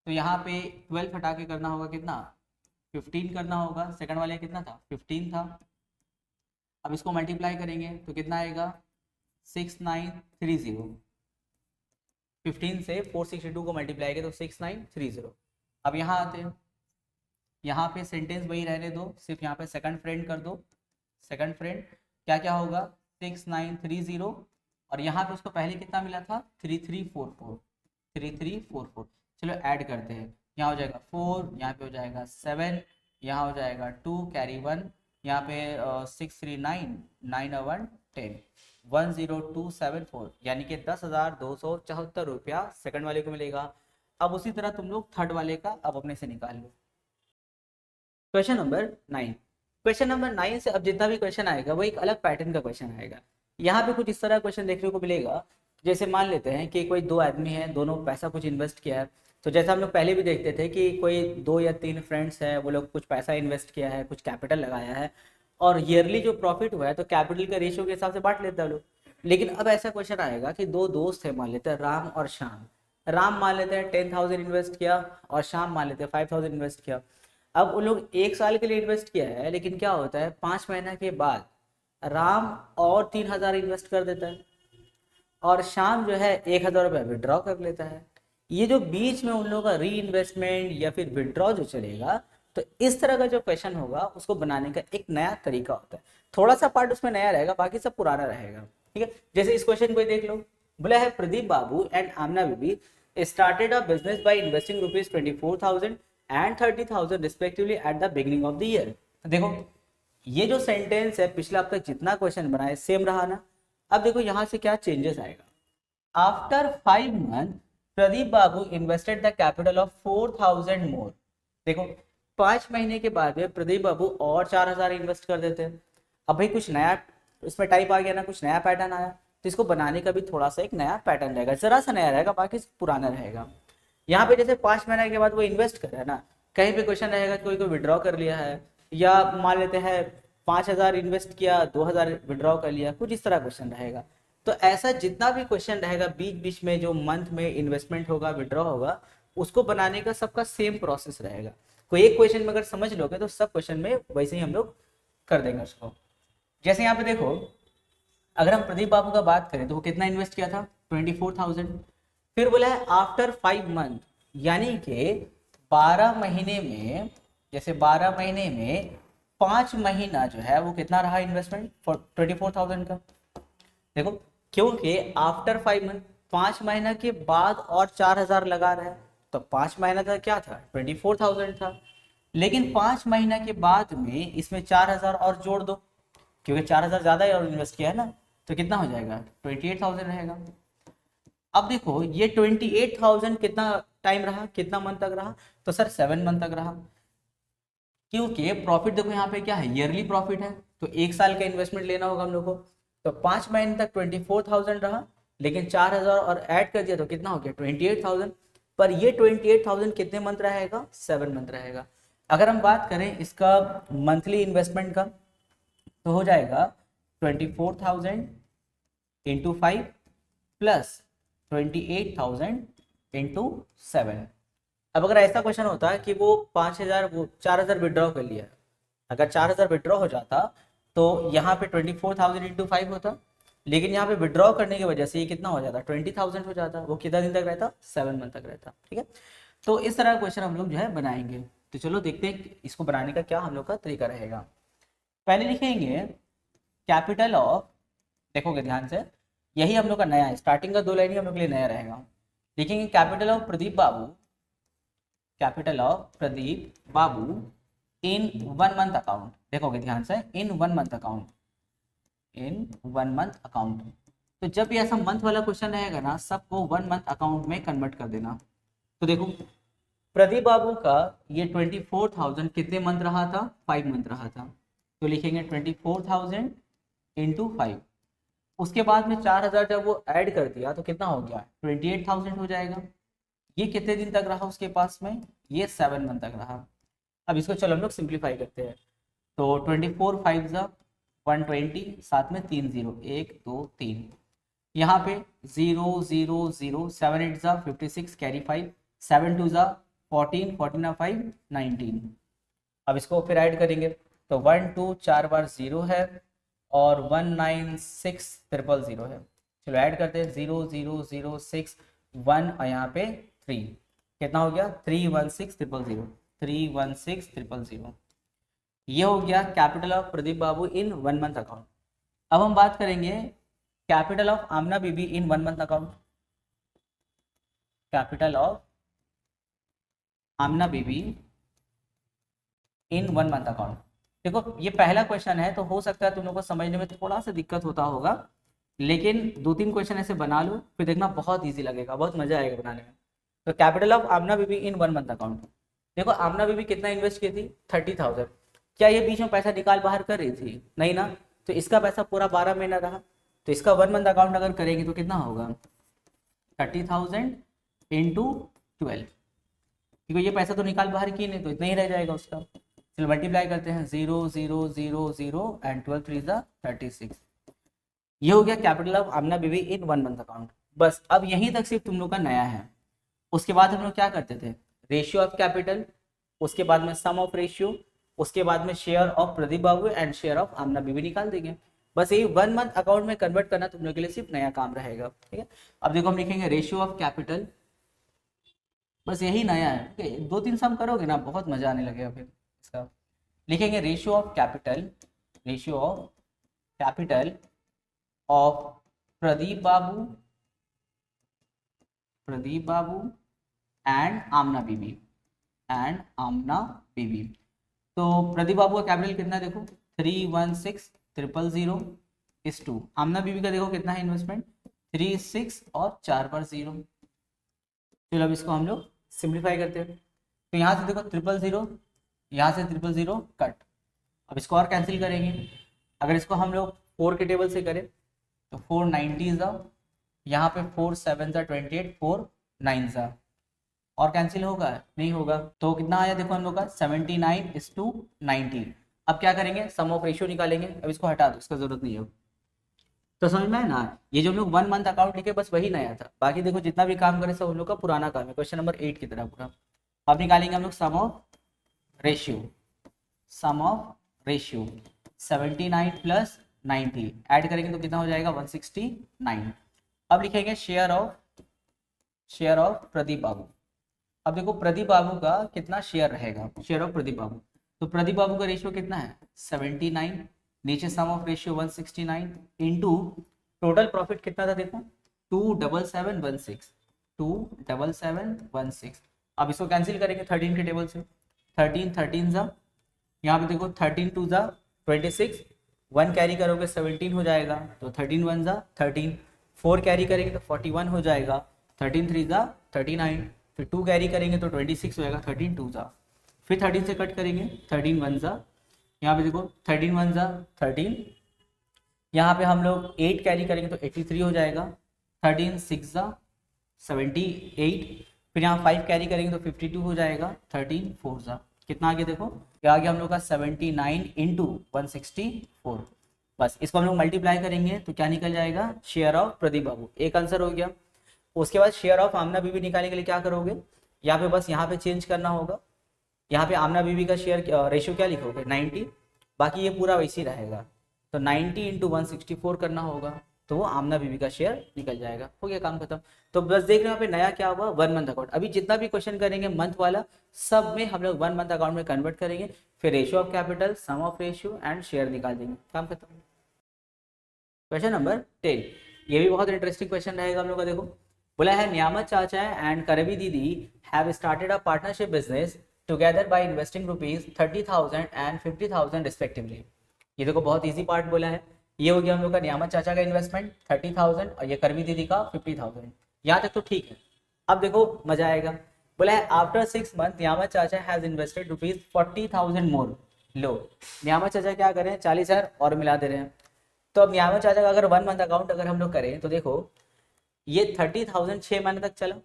तो यहाँ पे 12 हटा के करना होगा कितना 15 करना होगा, सेकंड वाले कितना था 15 था। अब इसको मल्टीप्लाई करेंगे तो कितना आएगा 6930, 15 से 462 को मल्टीप्लाई करें तो 6930। अब यहाँ आते हैं, यहाँ पे सेंटेंस वही रहने दो, सिर्फ यहाँ पे सेकंड फ्रेंड कर दो। सेकंड फ्रेंड क्या क्या होगा 6930 और यहाँ पे उसको पहले कितना मिला था 3344। चलो ऐड करते हैं, यहाँ हो जाएगा 4, यहाँ पे हो जाएगा 7, यहाँ हो जाएगा 2 कैरी 1, यहाँ पे 639 9 1 10 10274, यानी कि 10,274 रुपया सेकंड वाले को मिलेगा। अब उसी तरह तुम लोग थर्ड वाले का अब अपने से निकाल लो। Question number 9। क्वेश्चन नंबर 9 से अब जितना भी क्वेश्चन आएगा वो एक अलग पैटर्न का क्वेश्चन आएगा। यहाँ पे कुछ इस तरह क्वेश्चन देखने को मिलेगा, जैसे मान लेते हैं कि कोई दो आदमी है, दोनों पैसा कुछ इन्वेस्ट किया है, तो जैसा हम लोग पहले भी देखते थे कि कोई 2 या 3 फ्रेंड्स है, वो लोग कुछ पैसा इन्वेस्ट किया है, कुछ कैपिटल लगाया है और ईयरली जो प्रॉफिट हुआ है तो कैपिटल का रेशियो के हिसाब से बांट लेते हैं लोग। लेकिन अब ऐसा क्वेश्चन आएगा कि दो दोस्त है, मान लेते हैं राम और श्याम। राम मान लेते हैं 10,000 इन्वेस्ट किया और श्याम मान लेते हैं 5,000 इन्वेस्ट किया। अब उन लोग 1 साल के लिए इन्वेस्ट किया है, लेकिन क्या होता है 5 महीना के बाद राम और 3,000 इन्वेस्ट कर देता है और श्याम जो है 1,000 रुपये विड्रॉ कर लेता है। ये जो बीच में उन लोगों का री इन्वेस्टमेंट या फिर विड्रॉ जो चलेगा, तो इस तरह का जो क्वेश्चन होगा उसको बनाने का एक नया तरीका होता है। थोड़ा सा पार्ट उसमें नया रहेगा, बाकी सब पुराना रहेगा। ठीक है, जैसे इस क्वेश्चन को देख लो, बोला है Pradeep Babu and Amna Bibi started a business by investing ₹24,000 and 30,000 respectively at the beginning of the year. देखो ये जो सेंटेंस है पिछला अब तक जितना क्वेश्चन बना है सेम रहा ना। अब देखो यहाँ से क्या चेंजेस आएगा। After 5 month Pradeep Babu invested the capital of 4,000 मोर। देखो 5 महीने के बाद में प्रदीप बाबू और 4,000 इन्वेस्ट कर देते हैं। अब भाई कुछ नया इसमें टाइप आ गया ना, कुछ नया पैटर्न आया, तो इसको बनाने का भी थोड़ा सा एक नया पैटर्न रहेगा, जरा सा नया रहेगा, बाकी पुराना रहेगा। यहाँ पे जैसे 5 महीने के बाद वो इन्वेस्ट कर रहा है ना, कहीं पे क्वेश्चन रहेगा कोई को विड्रॉ कर लिया है, या मान लेते हैं 5,000 इन्वेस्ट किया 2,000 विड्रॉ कर लिया, कुछ इस तरह क्वेश्चन रहेगा। तो ऐसा जितना भी क्वेश्चन रहेगा बीच बीच में जो मंथ में इन्वेस्टमेंट होगा विड्रॉ होगा, उसको बनाने का सबका सेम प्रोसेस रहेगा। कोई एक क्वेश्चन में अगर समझ लोगे तो सब क्वेश्चन में वैसे ही हम लोग कर देंगे उसको। जैसे यहाँ पे देखो, अगर हम प्रदीप बाबू का बात करें तो वो कितना इन्वेस्ट किया था 24,000। फिर बोला है आफ्टर 5 मंथ, यानी कि 12 महीने में, जैसे 12 महीने में 5 महीना जो है वो कितना रहा इन्वेस्टमेंट 24,000 का। देखो क्योंकि आफ्टर 5 मंथ 5 महीना के बाद और 4,000 लगा रहा है, तो 5 महीना का क्या था 24,000 था, लेकिन 5 महीना के बाद में इसमें 4,000 और जोड़ दो, क्योंकि 4,000 ज्यादा और इन्वेस्ट किया है ना, तो कितना हो जाएगा 28,000 रहेगा। अब देखो ये 28,000 कितना टाइम रहा, कितना मंथ तक रहा, तो सर 7 मंथ तक रहा, क्योंकि प्रॉफिट देखो यहाँ पे क्या है ईयरली प्रॉफिट है, तो 1 साल का इन्वेस्टमेंट लेना होगा हम लोग को। तो 5 महीने तक 24,000 रहा, लेकिन 4,000 और ऐड कर दिया तो कितना हो गया 28,000। पर ये 28,000 कितने मंथ रहेगा 7 मंथ रहेगा। अगर हम बात करें इसका मंथली इन्वेस्टमेंट का, तो हो जाएगा 24,000 इंटू 5 प्लस 28,000 इंटू 7। अब अगर ऐसा क्वेश्चन होता है कि वो 5,000 वो 4,000 विड्रॉ कर लिया, अगर 4,000 विड्रॉ हो जाता तो यहाँ पे 24,000 इंटू 5 होता, लेकिन यहाँ पे विड्रॉ करने की वजह से ये कितना हो जाता 20,000 हो जाता। वो कितना दिन तक रहता 7 मंथ तक रहता। ठीक है, तो इस तरह का क्वेश्चन हम लोग जो है बनाएंगे। तो चलो देखते हैं इसको बनाने का क्या हम लोग का तरीका रहेगा। पहले लिखेंगे कैपिटल ऑफ, देखोगे ध्यान से, यही हम लोग का नया है, स्टार्टिंग का 2 लाइन ही हम लोग के लिए नया रहेगा। लिखेंगे capital of Pradeep Babu, capital of Pradeep Babu in 1 month account, देखोगे ध्यान से, इन 1 मंथ अकाउंट, इन 1 मंथ अकाउंट। तो जब भी ऐसा मंथ वाला क्वेश्चन रहेगा ना, सबको 1 मंथ अकाउंट में कन्वर्ट कर देना। तो देखो प्रदीप बाबू का ये 24,000 कितने मंथ रहा था, 5 मंथ रहा था, तो लिखेंगे 24,000 इंटू 5। उसके बाद में 4,000 जब वो ऐड कर दिया तो कितना हो गया, 28,000 हो जाएगा। ये कितने दिन तक रहा उसके पास में, ये 7 मंथ तक रहा। अब इसको चलो हम लोग सिंप्लीफाई करते हैं। तो 24 5 ज़ा 120, साथ में 3 0, 1 2 3, यहाँ पे 0 0 0, 7 8 ज़ा 56, कैरी 5, 7 2 ज़ा 14, 14 5 19। अब इसको फिर ऐड करेंगे तो 1 2 4 बार 0 है और 196 000 है। चलो ऐड करते हैं, 0 0 0 6 1 और यहाँ पे 3, कितना हो गया 316 000, 316 000। ये हो गया capital of Pradeep Babu in 1 month account. अब हम बात करेंगे capital of Amna Bibi in 1 month account. Capital of Amna Bibi in 1 month account. देखो ये पहला क्वेश्चन है, तो हो सकता है तुम लोग को समझने में थोड़ा सा दिक्कत होता होगा, लेकिन 2-3 क्वेश्चन ऐसे बना लो, फिर देखना बहुत इजी लगेगा, बहुत मजा आएगा बनाने में। तो capital of Amna Bibi in 1 month account. देखो आमना बीबी कितना इन्वेस्ट की थी, 30,000। क्या ये बीच में पैसा निकाल बाहर कर रही थी, नहीं ना, तो इसका पैसा पूरा 12 महीना रहा। तो इसका 1 मंथ अकाउंट अगर करेंगे तो कितना होगा, 30,000 इंटू 12, क्योंकि ये पैसा तो निकाल बाहर की नहीं, तो इतना ही रह जाएगा उसका। चलो मल्टीप्लाई करते हैं, 0 0 0 0 एंड 12 3 ज़ा 36। ये हो गया capital of Amna Bibi in 1 month account. बस अब यहीं तक सिर्फ तुम लोग का नया है। उसके बाद हम लोग क्या करते थे, रेशियो ऑफ कैपिटल, उसके बाद में सम ऑफ रेशियो, उसके बाद में share of Pradeep Babu and share of Amna Bibi निकाल देंगे। बस यही 1 मंथ अकाउंट में कन्वर्ट करना तुम लोग के लिए सिर्फ नया काम रहेगा, ठीक है। अब देखो हम लिखेंगे रेशियो ऑफ कैपिटल, बस यही नया है, ठीक है। 2-3 सम करोगे ना बहुत मजा आने लगेगा फिर इसका। लिखेंगे ratio of capital, ratio of capital of Pradeep Babu, Pradeep Babu and Amna Bibi, and Amna Bibi. तो प्रदीप बाबू का कैपिटल कितना है, देखो 316 000 इस 2। आमना बीबी का देखो कितना है इन्वेस्टमेंट, 36 और 4 पर 0। चलो अब इसको हम लोग सिंप्लीफाई करते हैं। तो यहाँ से देखो 000, यहाँ से 000 कट। अब इसको और कैंसिल करेंगे, अगर इसको हम लोग 4 के टेबल से करें तो 4 90 ज़ा, यहाँ पे 4 7 ज़ा 28, 4 9 ज़ा, और कैंसिल होगा, नहीं होगा। तो कितना आया देखो हम लोग का 79:90। अब क्या करेंगे, सम ऑफ रेशियो निकालेंगे। अब इसको हटा दो, इसका जरूरत नहीं है। तो समझ में है ना, ये जो हम लोग 1 मंथ अकाउंट लिखे बस वही नया था, बाकी देखो जितना भी काम करे सब हम लोग का पुराना काम है, क्वेश्चन नंबर 8 की तरह पूरा। अब निकालेंगे हम लोग sum of ratio, sum of ratio 79 + 90 add करेंगे तो कितना हो जाएगा 169। अब लिखेंगे शेयर ऑफ प्रदीप बाबू। अब देखो प्रदीप बाबू का कितना शेयर रहेगा, शेयर ऑफ प्रदीप बाबू। तो प्रदीप बाबू का रेशियो कितना है 79, नीचे sum of ratio 169 into total profit कितना था देखो 27716, 27716। अब इसको कैंसिल करेंगे 13 के टेबल से, 13 ज़ा, यहाँ पे देखो 13 2 ज़ा 26, 1 कैरी करोगे 17 हो जाएगा, तो 13 1 ज़ा 13, 4 कैरी करेंगे तो 41 हो जाएगा, 13 3 ज़ा 39, फिर 2 कैरी करेंगे तो 26 होएगा, 13 2 ज़ा, फिर 13 से कट करेंगे 13 1 ज़ा, यहाँ पे देखो 13 1 ज़ा 13, यहाँ पे हम लोग 8 कैरी करेंगे तो 83 हो जाएगा, 13 6 ज़ा 78, फिर यहाँ 5 कैरी करेंगे तो 52 हो जाएगा, 13 4 ज़ा कितना आ गया देखो, क्या आ गया हम लोग का 79 इंटू 164। बस इसको हम लोग मल्टीप्लाई करेंगे तो क्या निकल जाएगा, शेयर ऑफ प्रदीप बाबू, एक आंसर हो गया। उसके बाद शेयर ऑफ आमना बीबी निकालने के लिए क्या करोगे, यहाँ पे बस यहाँ पे चेंज करना होगा, यहाँ पे आमना बीबी का शेयर रेशियो क्या लिखोगे 90, बाकी ये पूरा वैसे ही रहेगा, तो 90 इंटू 164 करना होगा, तो वो आमना बीबी का शेयर निकल जाएगा, हो गया काम खत्म। तो बस देख रहे हो यहाँ पे नया क्या हुआ 1 मंथ अकाउंट। अभी जितना भी क्वेश्चन करेंगे मंथ वाला सब में हम लोग 1 मंथ अकाउंट में कन्वर्ट करेंगे, फिर ratio of capital, sum of ratio and share निकाल देंगे, काम खत्म। क्वेश्चन नंबर 10, ये भी बहुत इंटरेस्टिंग क्वेश्चन रहेगा हम लोग का। देखो बोला है नियामत चाचा एंड करबी दीदी have started a partnership business together by investing ₹30,000 and 50,000 respectively. ये देखो बहुत इजी पार्ट बोला है। ये हो गया हम लोग का नियामत चाचा का इन्वेस्टमेंट 30,000 और ये करवी दीदी का 50,000। यहाँ तक तो ठीक है। अब देखो मजा आएगा। बोला है आफ्टर 6 मंथ नियामत चाचा हैज इन्वेस्टेड ₹40,000 मोर। लो नियामत चाचा क्या करें 40,000 और मिला दे रहे हैं। तो अब नियामत चाचा का अगर 1 मंथ अकाउंट अगर हम लोग करें तो देखो ये 30,000 6 महीने तक चला।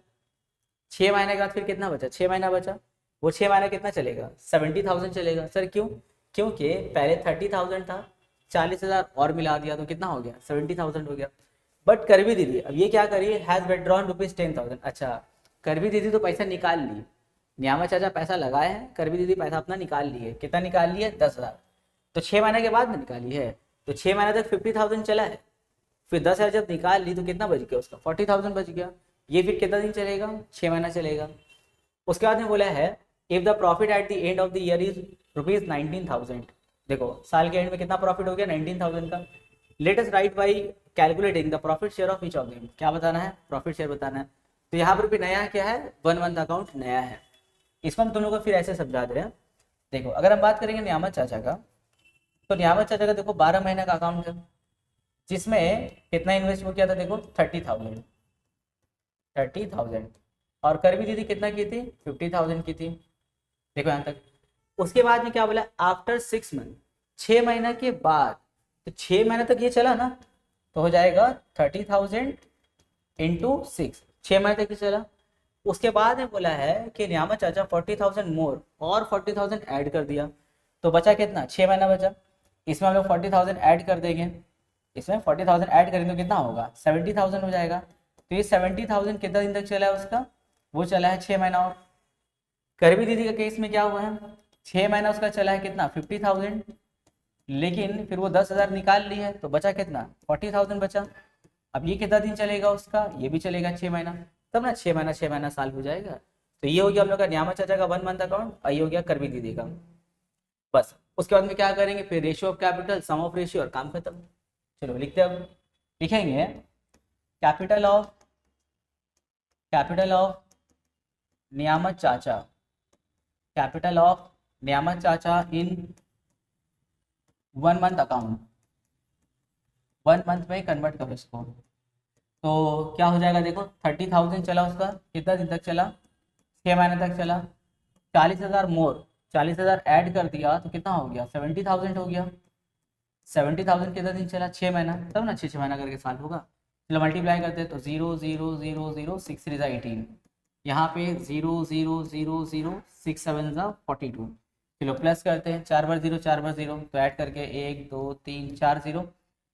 6 महीने के बाद फिर कितना बचा, 6 महीना बचा। वो 6 महीना कितना चलेगा, 70,000 चलेगा। सर क्यों, क्योंकि पहले 30,000 था, 40,000 और मिला दिया तो कितना हो गया, 70,000 हो गया। बट करवी दीदी अब ये क्या करिए, हैज विड्रॉन ₹10,000। अच्छा करवी दीदी तो पैसा निकाल ली, नियामत चाचा पैसा लगाए हैं, करवी दीदी पैसा अपना निकाल लिए। कितना निकाल लिए, 10,000। तो 6 महीने के बाद में निकाली है, तो 6 महीने तक 50,000 चला है। फिर 10,000 जब निकाल ली तो कितना बच गया उसका, 40,000 बच गया। ये फिर कितना दिन चलेगा, 6 महीना चलेगा। उसके बाद में बोला है if the profit eight the end of the year is ₹19,000। देखो साल के एंड में कितना प्रॉफिट हो गया, 19,000 का। Let us right bye calculating the profit share of each of them. क्या बताना है, प्रॉफिट शेयर बताना है। तो यहाँ पर भी नया क्या है, 1 मंथ अकाउंट नया है। इसको हम तुम लोग को फिर ऐसे समझा दे रहे हैं। देखो अगर हम बात करेंगे नियामत चाचा का, तो नियामत चाचा का देखो 12 महीने का अकाउंट है, जिसमें कितना इन्वेस्ट किया था, देखो 30,000। और करवी दीदी कितना की थी, 50,000 की थी। देखो यहाँ तक। उसके बाद में क्या बोला, आफ्टर 6 मंथ, 6 महीने के बाद। तो 6 महीने तक ये चला ना, तो हो जाएगा 30,000 इंटू 6, 6 महीने तक ये चला। उसके बाद में बोला है कि नियामत चाचा 40,000 मोर और 40,000 ऐड कर दिया, तो बचा कितना, 6 महीना बचा। इसमें हम लोग 40,000 ऐड कर देंगे, इसमें 40,000 ऐड करेंगे तो कितना होगा, 70,000 हो जाएगा। तो ये 70,000 कितना दिन तक चला है उसका, वो चला है 6 महीना। और करवी दीदी का केस में क्या हुआ है, 6 महीना उसका चला है कितना, 50,000। लेकिन फिर वो 10,000 निकाल ली है, तो बचा कितना, 40,000 बचा। अब ये कितना दिन चलेगा उसका, ये भी चलेगा 6 महीना, तब ना 6 महीना साल हो जाएगा। तो ये हो गया हम लोग का नियामत चाचा का 1 मंथ अकाउंट, और ये हो गया करवी दीदी का। बस उसके बाद में क्या करेंगे, फिर ratio of capital, sum of ratio, और काम खत्म। चलो लिखते हैं। अब लिखेंगे कैपिटल ऑफ नियामत चाचा, कैपिटल ऑफ नियामत चाचा इन 1 मंथ अकाउंट। 1 मंथ में कन्वर्ट करो इसको, तो क्या हो जाएगा, देखो 30,000 चला उसका, कितना दिन तक चला, 6 महीने तक चला। 40,000 मोर, 40,000 ऐड कर दिया तो कितना हो गया, 70,000 हो गया। 70,000 कितना दिन चला, 6 महीना, तब ना 6 महीना करके साल होगा। चलो मल्टीप्लाई करते हैं, तो 0 0 0 0 6 3 18, यहाँ पे 0 0 0 0 6 7 42। चलो प्लस करते हैं, 4 बार 0 4 बार 0, तो ऐड करके 1 2 3 4 0,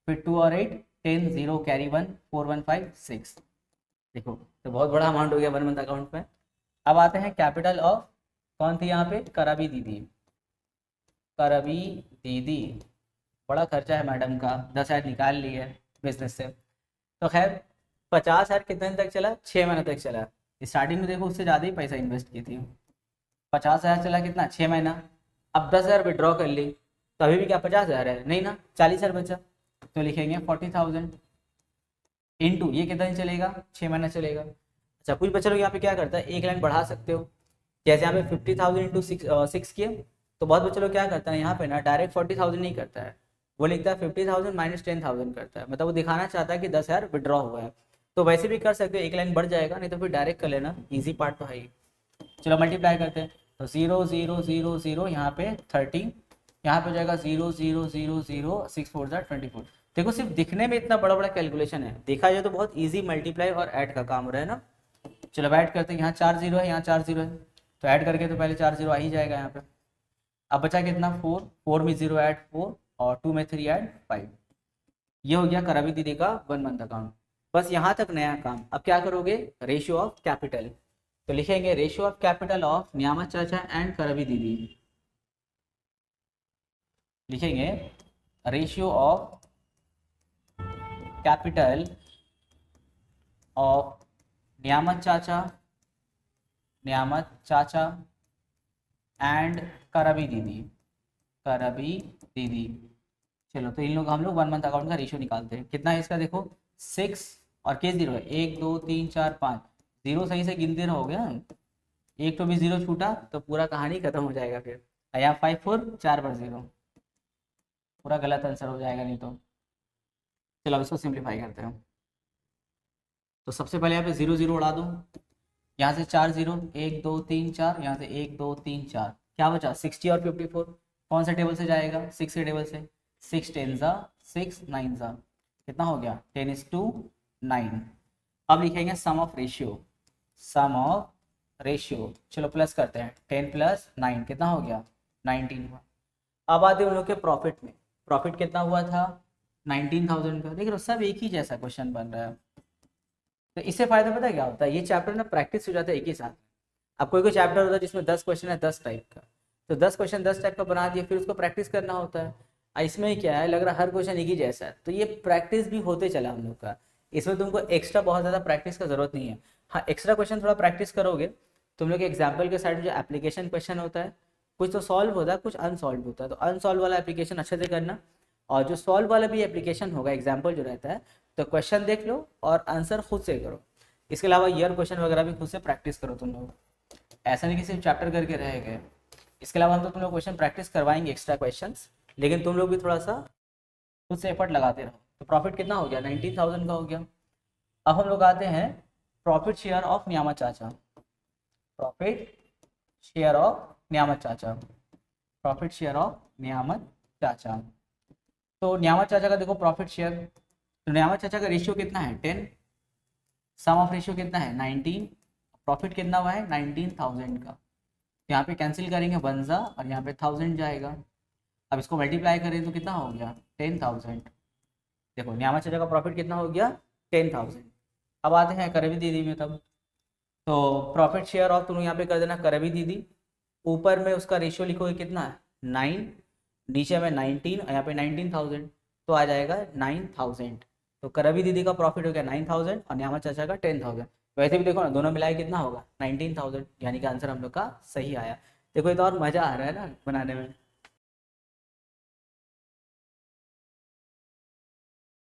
फिर 2 और 8 10 0 कैरी 1 4 1 5 6। देखो तो बहुत बड़ा अमाउंट हो गया 1 मंथ अकाउंट में। अब आते हैं कैपिटल ऑफ, कौन थी यहाँ पे, करवी दीदी। करवी दीदी बड़ा खर्चा है मैडम का, 10,000 निकाल ली है बिजनेस से। तो खैर 50,000 कितने दिन तक चला, 6 महीने तक चला। स्टार्टिंग में देखो उससे ज़्यादा ही पैसा इन्वेस्ट की थी। 50,000 चला कितना, 6 महीना। अब 10,000 विड्रॉ कर ली, तो अभी भी क्या 50,000 है, नहीं ना, 40,000 बचा। तो लिखेंगे 40,000 इंटू, ये कितना दिन चलेगा, 6 महीना चलेगा। अच्छा कुछ बच्चे लोग यहाँ पे क्या करता है, एक लाइन बढ़ा सकते हो, जैसे यहाँ पे 50,000 इंटू 6 किए। तो बहुत बच्चे लोग क्या करता है यहाँ पे ना, डायरेक्ट 40,000 नहीं करता है, वो लिखता है 50,000 माइनस 10,000 करता है, मतलब वो दिखाना चाहता है कि 10,000 विड्रॉ हुआ है। तो वैसे भी कर सकते हो, एक लाइन बढ़ जाएगा, नहीं तो फिर डायरेक्ट कर लेना, ईजी पार्ट तो है ही। चलो मल्टीप्लाई करते हैं, तो 0 0 0 0 यहाँ पे 30, यहाँ पे हो जाएगा 0 0 0 0 6 4 24। देखो सिर्फ दिखने में इतना बड़ा बड़ा कैलकुलेशन है, देखा जाए तो बहुत इजी मल्टीप्लाई और ऐड का काम हो रहा है ना। चलो ऐड करते हैं, यहाँ 4 0 है, यहाँ 4 0 है, तो ऐड करके तो पहले 4 0 आ ही जाएगा यहाँ पे। अब बचा कितना, 4, 4 में 0 ऐड 4, और 2 में 3 ऐड 5। ये हो गया करवी दीदी का 1 मंथ अकाउंट। बस यहाँ तक नया काम। अब क्या करोगे, रेशियो ऑफ कैपिटल। तो लिखेंगे रेशियो ऑफ कैपिटल ऑफ नियामत चाचा एंड करवी दीदी। लिखेंगे रेशियो ऑफ कैपिटल ऑफ नियामत चाचा एंड करवी दीदी। चलो तो इन लोग हम लोग 1 मंथ अकाउंट का रेशियो निकालते हैं। कितना है इसका, देखो 6 और के 0 है, 1 2 3 4 5, 0 सही से गिनते रहोगे। एक तो भी जीरो छूटा तो पूरा कहानी खत्म हो जाएगा फिर। यहाँ 5 4 4 पर जीरो, पूरा गलत आंसर हो जाएगा नहीं तो। चलो अब इसको सिंप्लीफाई करते हैं। तो सबसे पहले यहाँ पे जीरो जीरो उड़ा दो, यहाँ से 4 जीरो, 1 2 3 4, यहाँ से 1 2 3 4, क्या बचा 60 और 54। कौन सा टेबल से जाएगा, 6 के टेबल से। 6 10 ज़ा 6 9 ज़ा, कितना हो गया 10:9। अब लिखेंगे sum of ratio, sum of ratio. चलो प्लस करते हैं, 10 + 9 कितना हो गया 19 हुआ। अब आते हैं उन लोग के प्रॉफिट में। प्रॉफिट कितना हुआ था 19,000 का। देख लो सब एक ही जैसा क्वेश्चन बन रहा है। तो इससे फायदा पता है क्या होता है, ये चैप्टर ना प्रैक्टिस हो जाता है एक ही साथ। अब कोई कोई चैप्टर होता है जिसमें 10 क्वेश्चन है 10 टाइप का, तो 10 क्वेश्चन 10 टाइप का बना दिया, फिर उसको प्रैक्टिस करना होता है। इसमें क्या है, लग रहा है हर क्वेश्चन एक ही जैसा है, तो ये प्रैक्टिस भी होते चला हम लोग का। इसमें तुमको एक्स्ट्रा बहुत ज़्यादा प्रैक्टिस का जरूरत नहीं है। हाँ एक्स्ट्रा क्वेश्चन थोड़ा प्रैक्टिस करोगे, तुम लोग एग्जाम्पल के साइड में जो एप्लीकेशन क्वेश्चन होता है, कुछ तो सॉल्व होता है, कुछ अनसॉल्व होता है। तो अनसॉल्व वाला एप्लीकेशन अच्छे से करना, और जो सॉल्व वाला भी एप्लीकेशन होगा एग्जाम्पल जो रहता है, तो क्वेश्चन देख लो और आंसर खुद से करो। इसके अलावा ईयर क्वेश्चन वगैरह भी खुद से प्रैक्टिस करो तुम लोग, ऐसा नहीं कि सिर्फ चैप्टर करके रह गए। इसके अलावा हम तो तुम लोग क्वेश्चन प्रैक्टिस करवाएंगे एक्स्ट्रा क्वेश्चंस, लेकिन तुम लोग भी थोड़ा सा खुद से एफर्ट लगाते रहो। तो प्रॉफिट कितना हो गया 19,000 का हो गया। अब हम लोग आते हैं प्रॉफिट शेयर ऑफ न्यामत चाचा। प्रॉफिट शेयर ऑफ न्यामत चाचा, प्रॉफिट शेयर ऑफ न्यामत चाचा। तो न्यामत चाचा का देखो प्रॉफिट शेयर, तो न्यामत चाचा का रेशियो कितना है 10, सम ऑफ रेशियो कितना है 19, प्रॉफिट कितना हुआ है 19,000 का। यहाँ पे कैंसिल करेंगे 1 ज़ा और यहाँ पे 1000 जाएगा। अब इसको मल्टीप्लाई करें तो कितना हो गया 10,000। देखो न्यामत चाचा का प्रॉफिट कितना हो गया 10,000। अब आते हैं करवी दीदी में तब। तो प्रॉफिट शेयर ऑफ तुम यहाँ पे कर देना करवी दीदी, ऊपर में उसका रेशियो लिखोगे कितना है 9, नीचे में 19 और यहाँ पे 19,000, तो आ जाएगा 9,000। तो करवी दीदी का प्रॉफिट हो गया 9,000 और न्यामत चाचा का 10,000। वैसे भी देखो ना दोनों मिलाए कितना होगा 19,000, यानी कि आंसर हम लोग का सही आया। देखो ये तो और मजा आ रहा है ना बनाने में।